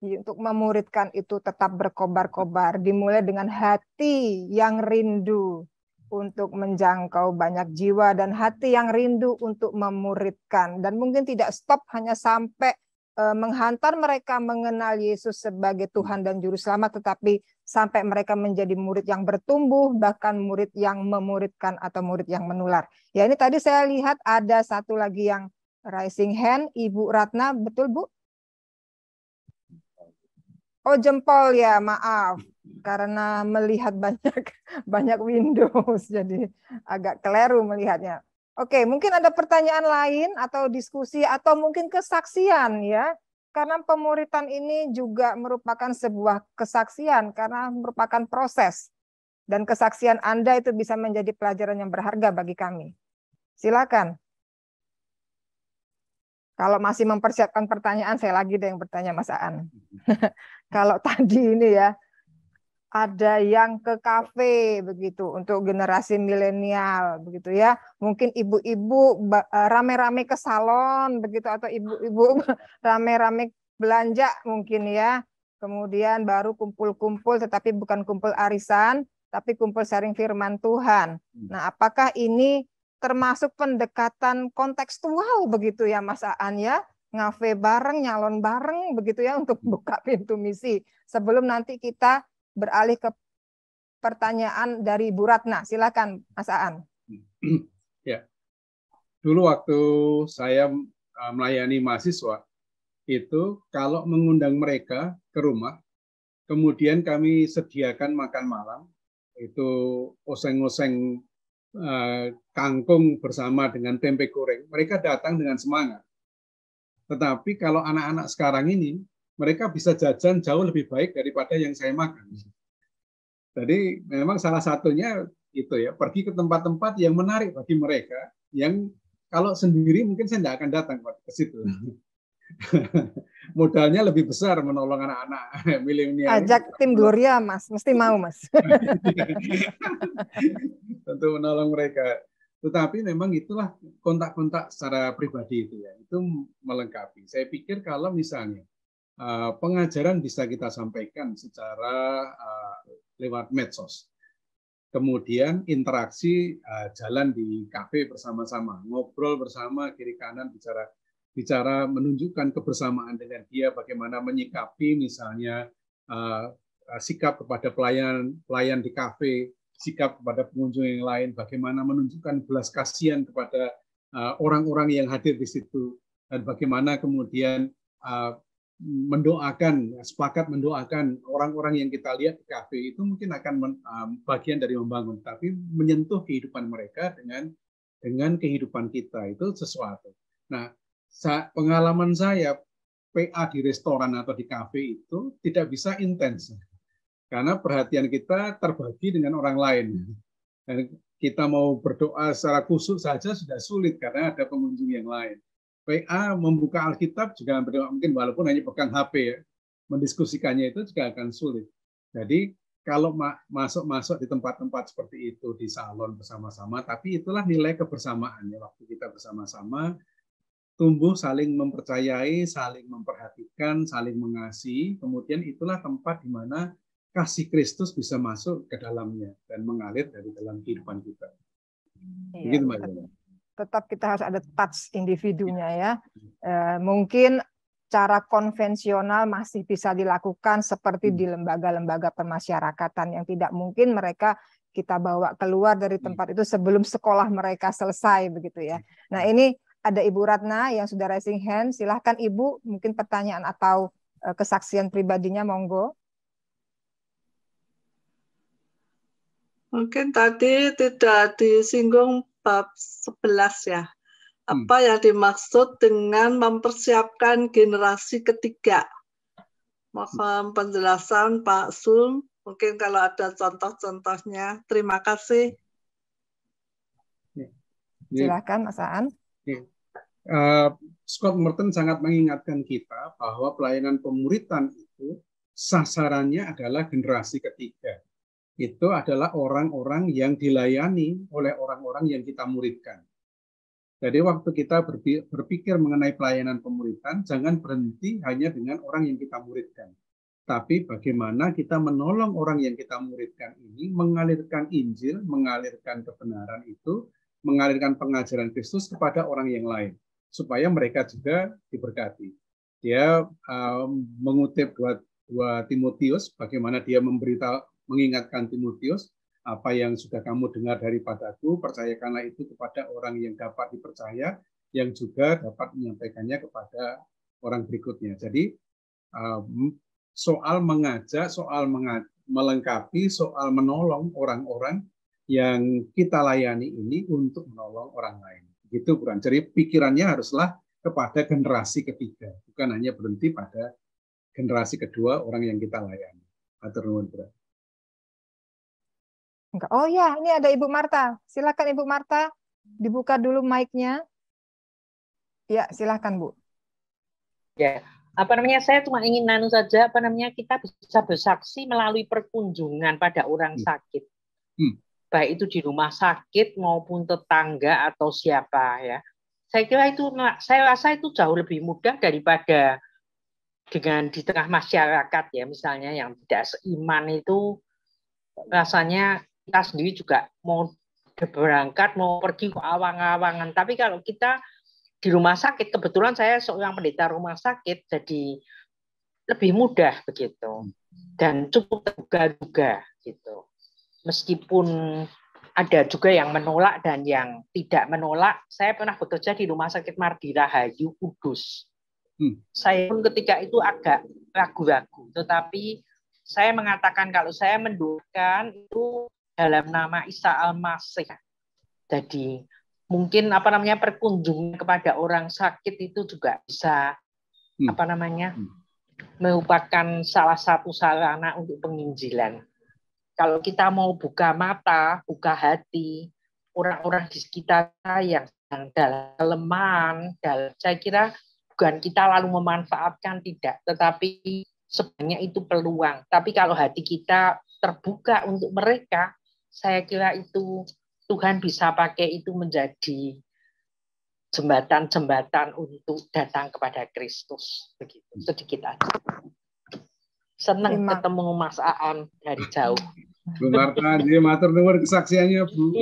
untuk memuridkan itu tetap berkobar-kobar. Dimulai dengan hati yang rindu untuk menjangkau banyak jiwa dan hati yang rindu untuk memuridkan. Dan mungkin tidak stop hanya sampai menghantar mereka mengenal Yesus sebagai Tuhan dan Juru Selamat, tetapi sampai mereka menjadi murid yang bertumbuh, bahkan murid yang memuridkan atau murid yang menular. Ya, ini tadi saya lihat ada satu lagi yang raising hand, Ibu Ratna, betul Bu? Oh, jempol ya, maaf. Karena melihat banyak Windows, jadi agak keliru melihatnya. Oke, mungkin ada pertanyaan lain atau diskusi atau mungkin kesaksian ya. Karena pemuritan ini juga merupakan sebuah kesaksian karena merupakan proses. Dan kesaksian Anda itu bisa menjadi pelajaran yang berharga bagi kami. Silakan. Kalau masih mempersiapkan pertanyaan, saya lagi deh yang bertanya Mas Aan. Kalau tadi ini ya, ada yang ke kafe begitu untuk generasi milenial begitu ya. Mungkin ibu-ibu rame-rame ke salon begitu, atau ibu-ibu rame-rame belanja mungkin ya. Kemudian baru kumpul-kumpul, tetapi bukan kumpul arisan, tapi kumpul sharing firman Tuhan. Nah, apakah ini termasuk pendekatan kontekstual begitu ya Mas Aan ya? Ngafe bareng, nyalon bareng begitu ya untuk buka pintu misi. Sebelum nanti kita beralih ke pertanyaan dari Bu Ratna. Silakan Mas Aan. Ya. Dulu waktu saya melayani mahasiswa, itu kalau mengundang mereka ke rumah, kemudian kami sediakan makan malam, itu oseng-oseng kangkung bersama dengan tempe goreng, mereka datang dengan semangat. Tetapi kalau anak-anak sekarang ini, mereka bisa jajan jauh lebih baik daripada yang saya makan. Jadi memang salah satunya itu ya, pergi ke tempat-tempat yang menarik bagi mereka, yang kalau sendiri mungkin saya tidak akan datang ke situ. Modalnya lebih besar menolong anak-anak milenial. Ajak tim Gloria, Mas. Mesti mau, Mas. Tentu menolong mereka. Tetapi memang itulah kontak-kontak secara pribadi itu ya. Itu melengkapi. Saya pikir kalau misalnya pengajaran bisa kita sampaikan secara lewat medsos. Kemudian interaksi jalan di kafe bersama-sama, ngobrol bersama kiri kanan, bicara menunjukkan kebersamaan dengan dia, bagaimana menyikapi misalnya sikap kepada pelayan di kafe, sikap kepada pengunjung yang lain, bagaimana menunjukkan belas kasihan kepada orang-orang yang hadir di situ, dan bagaimana kemudian sepakat mendoakan orang-orang yang kita lihat di kafe itu mungkin akan bagian dari membangun, tapi menyentuh kehidupan mereka dengan kehidupan kita itu sesuatu. Nah, pengalaman saya PA di restoran atau di kafe itu tidak bisa intens karena perhatian kita terbagi dengan orang lain. Dan kita mau berdoa secara khusyuk saja sudah sulit karena ada pengunjung yang lain. PA membuka Alkitab juga mungkin walaupun hanya pegang HP ya, mendiskusikannya itu juga akan sulit. Jadi kalau masuk di tempat-tempat seperti itu di salon bersama-sama, tapi itulah nilai kebersamaannya waktu kita bersama-sama tumbuh saling mempercayai, saling memperhatikan, saling mengasihi, kemudian itulah tempat di mana kasih Kristus bisa masuk ke dalamnya dan mengalir dari dalam kehidupan kita. Begitu, Mbak Yona. Tetap kita harus ada touch individunya ya. Mungkin cara konvensional masih bisa dilakukan seperti di lembaga-lembaga permasyarakatan yang tidak mungkin mereka kita bawa keluar dari tempat itu sebelum sekolah mereka selesai begitu ya. Nah, ini ada Ibu Ratna yang sudah raising hand. Silahkan Ibu, mungkin pertanyaan atau kesaksian pribadinya, monggo. Mungkin tadi tidak disinggung bab 11 ya. Apa yang dimaksud dengan mempersiapkan generasi ketiga? Mohon penjelasan Pak Sul. Mungkin kalau ada contoh-contohnya. Terima kasih. Silakan Mas Aan. Scott Merton sangat mengingatkan kita bahwa pelayanan pemuritan itu sasarannya adalah generasi ketiga. Itu adalah orang-orang yang dilayani oleh orang-orang yang kita muridkan. Jadi waktu kita berpikir mengenai pelayanan pemuritan, jangan berhenti hanya dengan orang yang kita muridkan. Tapi bagaimana kita menolong orang yang kita muridkan ini mengalirkan Injil, mengalirkan kebenaran itu, mengalirkan pengajaran Kristus kepada orang yang lain, supaya mereka juga diberkati. Dia mengutip 2 Timotius, bagaimana dia mengingatkan Timotius, apa yang sudah kamu dengar daripadaku, percayakanlah itu kepada orang yang dapat dipercaya, yang juga dapat menyampaikannya kepada orang berikutnya. Jadi soal mengajak, soal melengkapi, soal menolong orang-orang yang kita layani ini untuk menolong orang lain. Gitu, bukan. Jadi pikirannya haruslah kepada generasi ketiga, bukan hanya berhenti pada generasi kedua orang yang kita layani. Atur nuwun, Bro. Oh ya, ini ada Ibu Marta. Silakan Ibu Marta, dibuka dulu mic-nya. Ya, silakan Bu. Ya, saya cuma ingin saja, kita bisa bersaksi melalui perkunjungan pada orang sakit. Baik itu di rumah sakit maupun tetangga atau siapa ya. Saya rasa itu jauh lebih mudah daripada dengan di tengah masyarakat ya, misalnya yang tidak seiman itu rasanya kita sendiri juga mau berangkat, mau pergi ke awang-awangan. Tapi kalau kita di rumah sakit, kebetulan saya seorang pendeta rumah sakit, jadi lebih mudah begitu. Dan cukup terbuka juga gitu. Meskipun ada juga yang menolak dan yang tidak menolak. Saya pernah bekerja di Rumah Sakit Mardi Rahayu Kudus. Saya pun ketika itu agak ragu-ragu, tetapi saya mengatakan kalau saya mendoakan itu dalam nama Isa Al-Masih. Jadi mungkin perkunjungan kepada orang sakit itu juga bisa merupakan salah satu sarana untuk penginjilan. Kalau kita mau buka mata, buka hati, orang-orang di sekitar yang dalam kelemahan, saya kira bukan kita lalu memanfaatkan, tidak, tetapi sebenarnya itu peluang. Tapi kalau hati kita terbuka untuk mereka, saya kira itu Tuhan bisa pakai itu menjadi jembatan-jembatan untuk datang kepada Kristus. Begitu, sedikit aja. Senang ketemu Mas Aan dari jauh. Bu Marta, jadi matur nuwun kesaksiannya, Bu.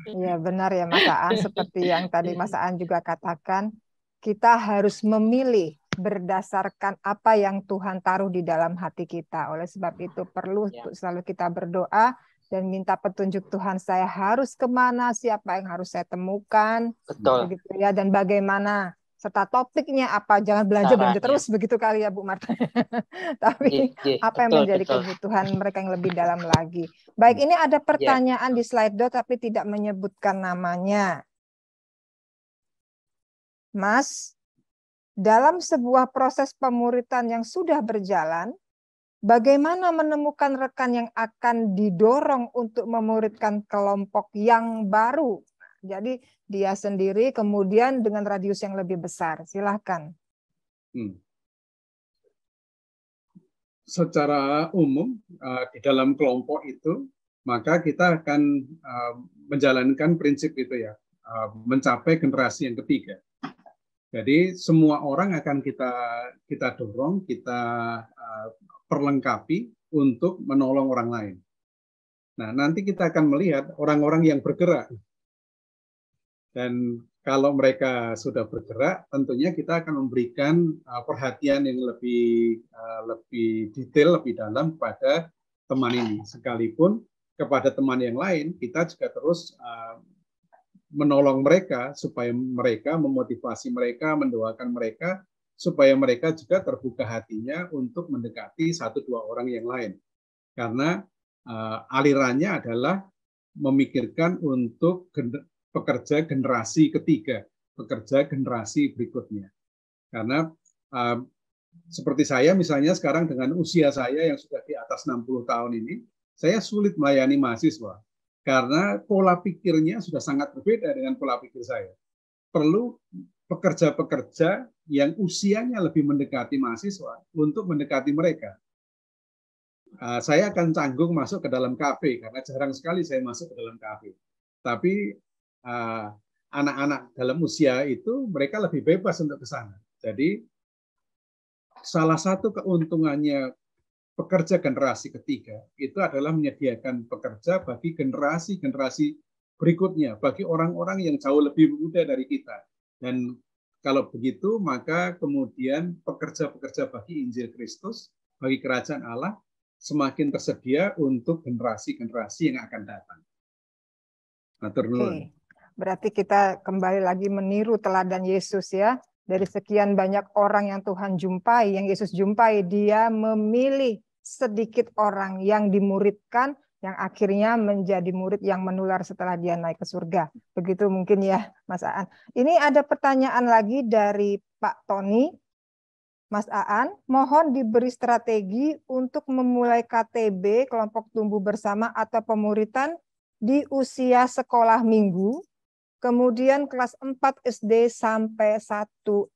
Iya, benar ya Mas Aan, seperti yang tadi Mas Aan juga katakan, kita harus memilih berdasarkan apa yang Tuhan taruh di dalam hati kita. Oleh sebab itu perlu selalu kita berdoa dan minta petunjuk Tuhan, saya harus kemana, siapa yang harus saya temukan, begitu ya, dan bagaimana, serta topiknya apa. Jangan belanja terus begitu kali ya Bu Marta. Tapi apa yang menjadi kebutuhan mereka yang lebih dalam lagi. Baik, ini ada pertanyaan di slide tapi tidak menyebutkan namanya. Mas, dalam sebuah proses pemuritan yang sudah berjalan, bagaimana menemukan rekan yang akan didorong untuk memuridkan kelompok yang baru? Jadi dia sendiri kemudian dengan radius yang lebih besar. Silahkan. Secara umum di dalam kelompok itu, maka kita akan menjalankan prinsip itu ya, mencapai generasi yang ketiga. Jadi semua orang akan kita dorong, kita perlengkapi untuk menolong orang lain. Nah, nanti kita akan melihat orang-orang yang bergerak. Dan kalau mereka sudah bergerak, tentunya kita akan memberikan perhatian yang lebih detail, lebih dalam kepada teman ini. Sekalipun kepada teman yang lain, kita juga terus menolong mereka supaya mereka, memotivasi mereka, mendoakan mereka supaya mereka juga terbuka hatinya untuk mendekati 1-2 orang yang lain. Karena alirannya adalah memikirkan untuk pekerja generasi ketiga, pekerja generasi berikutnya. Karena seperti saya misalnya sekarang dengan usia saya yang sudah di atas 60 tahun ini, saya sulit melayani mahasiswa. Karena pola pikirnya sudah sangat berbeda dengan pola pikir saya. Perlu pekerja-pekerja yang usianya lebih mendekati mahasiswa untuk mendekati mereka. Saya akan canggung masuk ke dalam kafe, karena jarang sekali saya masuk ke dalam kafe. Tapi anak-anak dalam usia itu mereka lebih bebas untuk ke sana. Jadi salah satu keuntungannya pekerja generasi ketiga itu adalah menyediakan pekerja bagi generasi-generasi berikutnya, bagi orang-orang yang jauh lebih muda dari kita. Dan kalau begitu, maka kemudian pekerja-pekerja bagi Injil Kristus, bagi kerajaan Allah, semakin tersedia untuk generasi-generasi yang akan datang. Oke. Berarti kita kembali lagi meniru teladan Yesus ya. Dari sekian banyak orang yang Tuhan jumpai, yang Yesus jumpai, dia memilih sedikit orang yang dimuridkan, yang akhirnya menjadi murid yang menular setelah dia naik ke surga. Begitu mungkin ya, Mas Aan. Ini ada pertanyaan lagi dari Pak Tony. Mas Aan, mohon diberi strategi untuk memulai KTB, kelompok tumbuh bersama atau pemuritan di usia sekolah minggu, kemudian kelas 4 SD sampai 1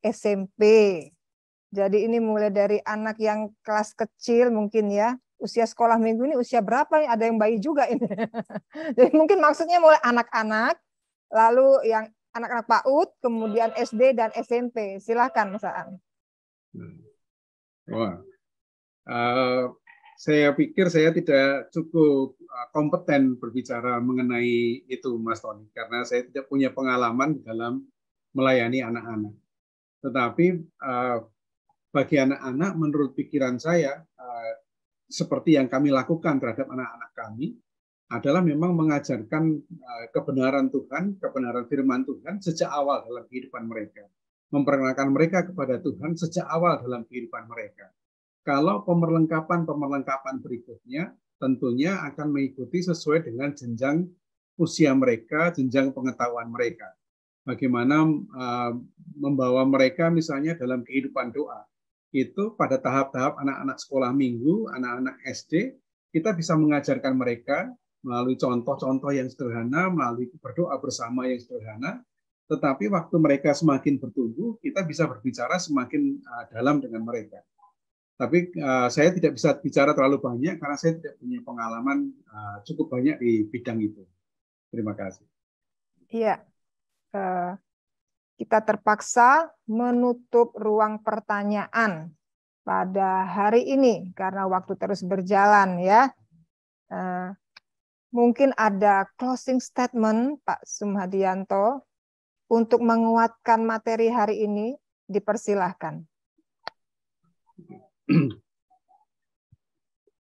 SMP. Jadi ini mulai dari anak yang kelas kecil mungkin ya. Usia sekolah minggu ini usia berapa? Ada yang bayi juga ini. Jadi mungkin maksudnya mulai anak-anak, lalu yang anak-anak PAUD, kemudian SD dan SMP. Silakan Mas Aan. Wah. Saya pikir saya tidak cukup kompeten berbicara mengenai itu, Mas Tony, karena saya tidak punya pengalaman dalam melayani anak-anak. Tetapi bagi anak-anak, menurut pikiran saya, seperti yang kami lakukan terhadap anak-anak kami, adalah memang mengajarkan kebenaran Tuhan, kebenaran firman Tuhan sejak awal dalam kehidupan mereka. Memperkenalkan mereka kepada Tuhan sejak awal dalam kehidupan mereka. Kalau pemerlengkapan berikutnya tentunya akan mengikuti sesuai dengan jenjang usia mereka, jenjang pengetahuan mereka. Bagaimana membawa mereka misalnya dalam kehidupan doa. Itu pada tahap-tahap anak-anak sekolah minggu, anak-anak SD, kita bisa mengajarkan mereka melalui contoh-contoh yang sederhana, melalui berdoa bersama yang sederhana, tetapi waktu mereka semakin bertumbuh, kita bisa berbicara semakin dalam dengan mereka. Tapi saya tidak bisa bicara terlalu banyak karena saya tidak punya pengalaman cukup banyak di bidang itu. Terima kasih. Iya, kita terpaksa menutup ruang pertanyaan pada hari ini karena waktu terus berjalan ya. Mungkin ada closing statement Pak Sumhadianto untuk menguatkan materi hari ini, dipersilahkan.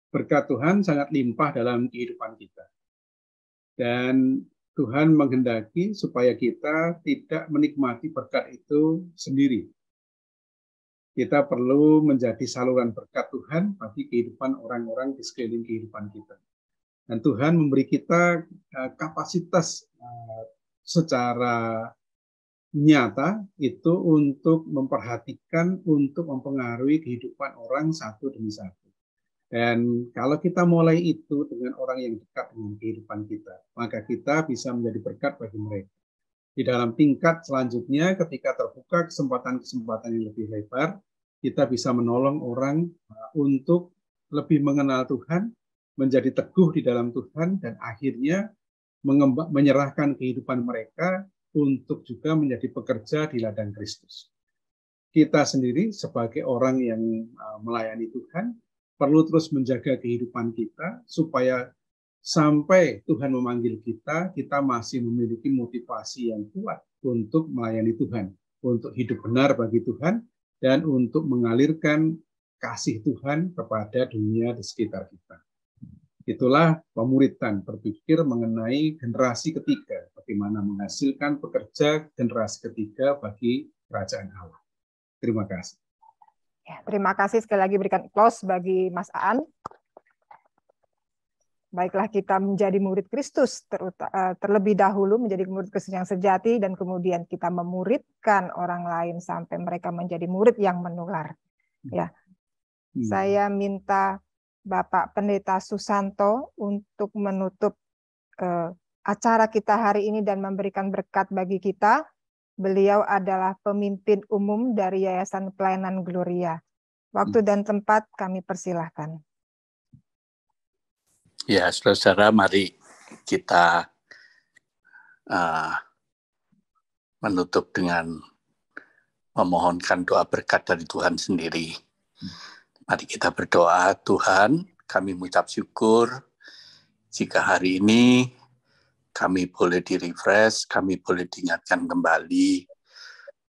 Berkat Tuhan sangat limpah dalam kehidupan kita. Dan Tuhan menghendaki supaya kita tidak menikmati berkat itu sendiri. Kita perlu menjadi saluran berkat Tuhan bagi kehidupan orang-orang di sekeliling kehidupan kita. Dan Tuhan memberi kita kapasitas secara nyata itu untuk memperhatikan, untuk mempengaruhi kehidupan orang satu demi satu. Dan kalau kita mulai itu dengan orang yang dekat dengan kehidupan kita, maka kita bisa menjadi berkat bagi mereka. Di dalam tingkat selanjutnya, ketika terbuka kesempatan-kesempatan yang lebih lebar, kita bisa menolong orang untuk lebih mengenal Tuhan, menjadi teguh di dalam Tuhan, dan akhirnya menyerahkan kehidupan mereka untuk juga menjadi pekerja di ladang Kristus. Kita sendiri sebagai orang yang melayani Tuhan, perlu terus menjaga kehidupan kita, supaya sampai Tuhan memanggil kita, kita masih memiliki motivasi yang kuat untuk melayani Tuhan, untuk hidup benar bagi Tuhan, dan untuk mengalirkan kasih Tuhan kepada dunia di sekitar kita. Itulah pemuritan, berpikir mengenai generasi ketiga, bagaimana menghasilkan pekerja generasi ketiga bagi kerajaan Allah. Terima kasih. Ya, terima kasih sekali lagi, berikan close bagi Mas Aan. Baiklah, kita menjadi murid Kristus terlebih dahulu, menjadi murid Kristus yang sejati, dan kemudian kita memuridkan orang lain sampai mereka menjadi murid yang menular. Ya, saya minta Bapak Pendeta Susanto untuk menutup acara kita hari ini dan memberikan berkat bagi kita. Beliau adalah pemimpin umum dari Yayasan Pelayanan Gloria. Waktu dan tempat kami persilahkan. Ya, saudara, mari kita menutup dengan memohonkan doa berkat dari Tuhan sendiri. Mari kita berdoa. Tuhan, kami mengucap syukur jika hari ini kami boleh di-refresh, kami boleh diingatkan kembali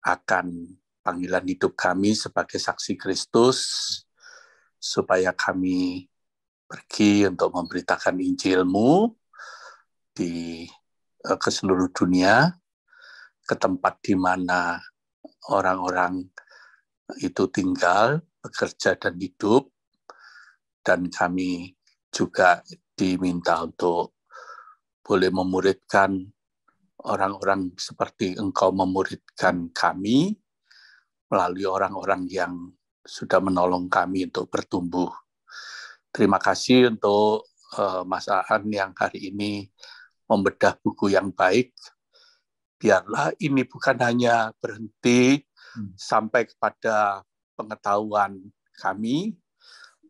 akan panggilan hidup kami sebagai saksi Kristus, supaya kami pergi untuk memberitakan Injil-Mu ke seluruh dunia, ke tempat di mana orang-orang itu tinggal, bekerja dan hidup, dan kami juga diminta untuk boleh memuridkan orang-orang seperti Engkau memuridkan kami melalui orang-orang yang sudah menolong kami untuk bertumbuh. Terima kasih untuk Mas Aan yang hari ini membedah buku yang baik. Biarlah ini bukan hanya berhenti sampai kepada pengetahuan kami,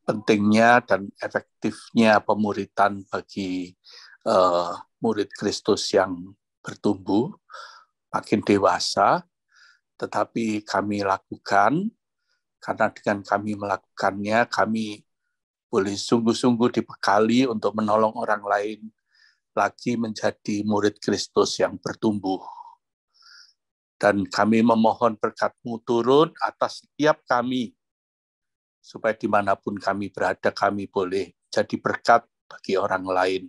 pentingnya dan efektifnya pemuritan bagi murid Kristus yang bertumbuh, makin dewasa, tetapi kami lakukan, karena dengan kami melakukannya, kami boleh sungguh-sungguh dibekali untuk menolong orang lain lagi menjadi murid Kristus yang bertumbuh. Dan kami memohon berkat-Mu turun atas setiap kami, supaya dimanapun kami berada, kami boleh jadi berkat bagi orang lain.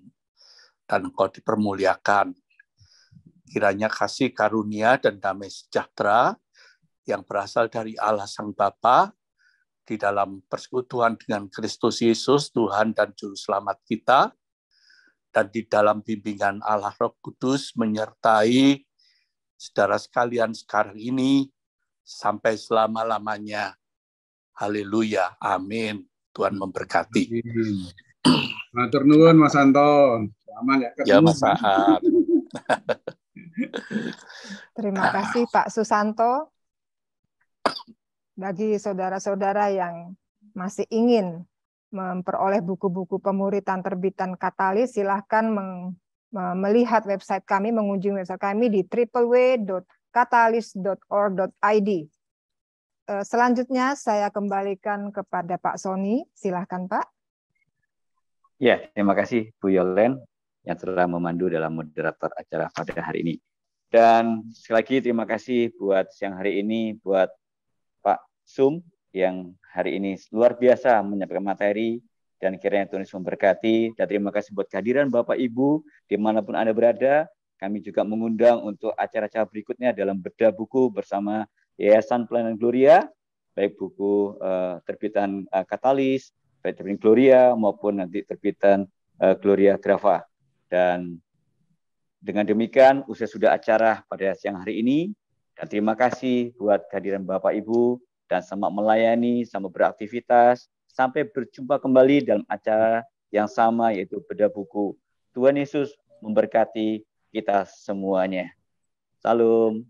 Dan Engkau dipermuliakan. Kiranya kasih karunia dan damai sejahtera yang berasal dari Allah Sang Bapa di dalam persekutuan dengan Kristus Yesus, Tuhan dan Juru Selamat kita, dan di dalam bimbingan Allah Roh Kudus menyertai saudara sekalian sekarang ini sampai selama-lamanya. Haleluya. Amin. Tuhan memberkati. Matur nuwun Mas Anto. Lama nggak ketemu. Ya Mas Aan. Terima kasih Pak Susanto. Bagi saudara-saudara yang masih ingin memperoleh buku-buku pemuritan terbitan Katalis, silahkan melihat website kami, mengunjungi website kami di www.katalis.org.id. Selanjutnya saya kembalikan kepada Pak Sony. Silahkan Pak. Ya, terima kasih Bu Yolen yang telah memandu dalam moderator acara pada hari ini. Dan sekali lagi terima kasih buat siang hari ini, buat Pak Sum yang hari ini luar biasa menyampaikan materi, dan kiranya Tuhan Yesus memberkati. Dan terima kasih buat kehadiran Bapak Ibu dimanapun Anda berada. Kami juga mengundang untuk acara-acara berikutnya dalam bedah buku bersama Yayasan Pelayanan Gloria, baik buku terbitan Katalis, baik terbitan Gloria maupun nanti terbitan Gloria Grava. Dan dengan demikian usai sudah acara pada siang hari ini. Dan terima kasih buat kehadiran Bapak Ibu, dan selamat melayani, selamat beraktivitas. Sampai berjumpa kembali dalam acara yang sama, yaitu bedah buku. Tuhan Yesus memberkati kita semuanya. Salam.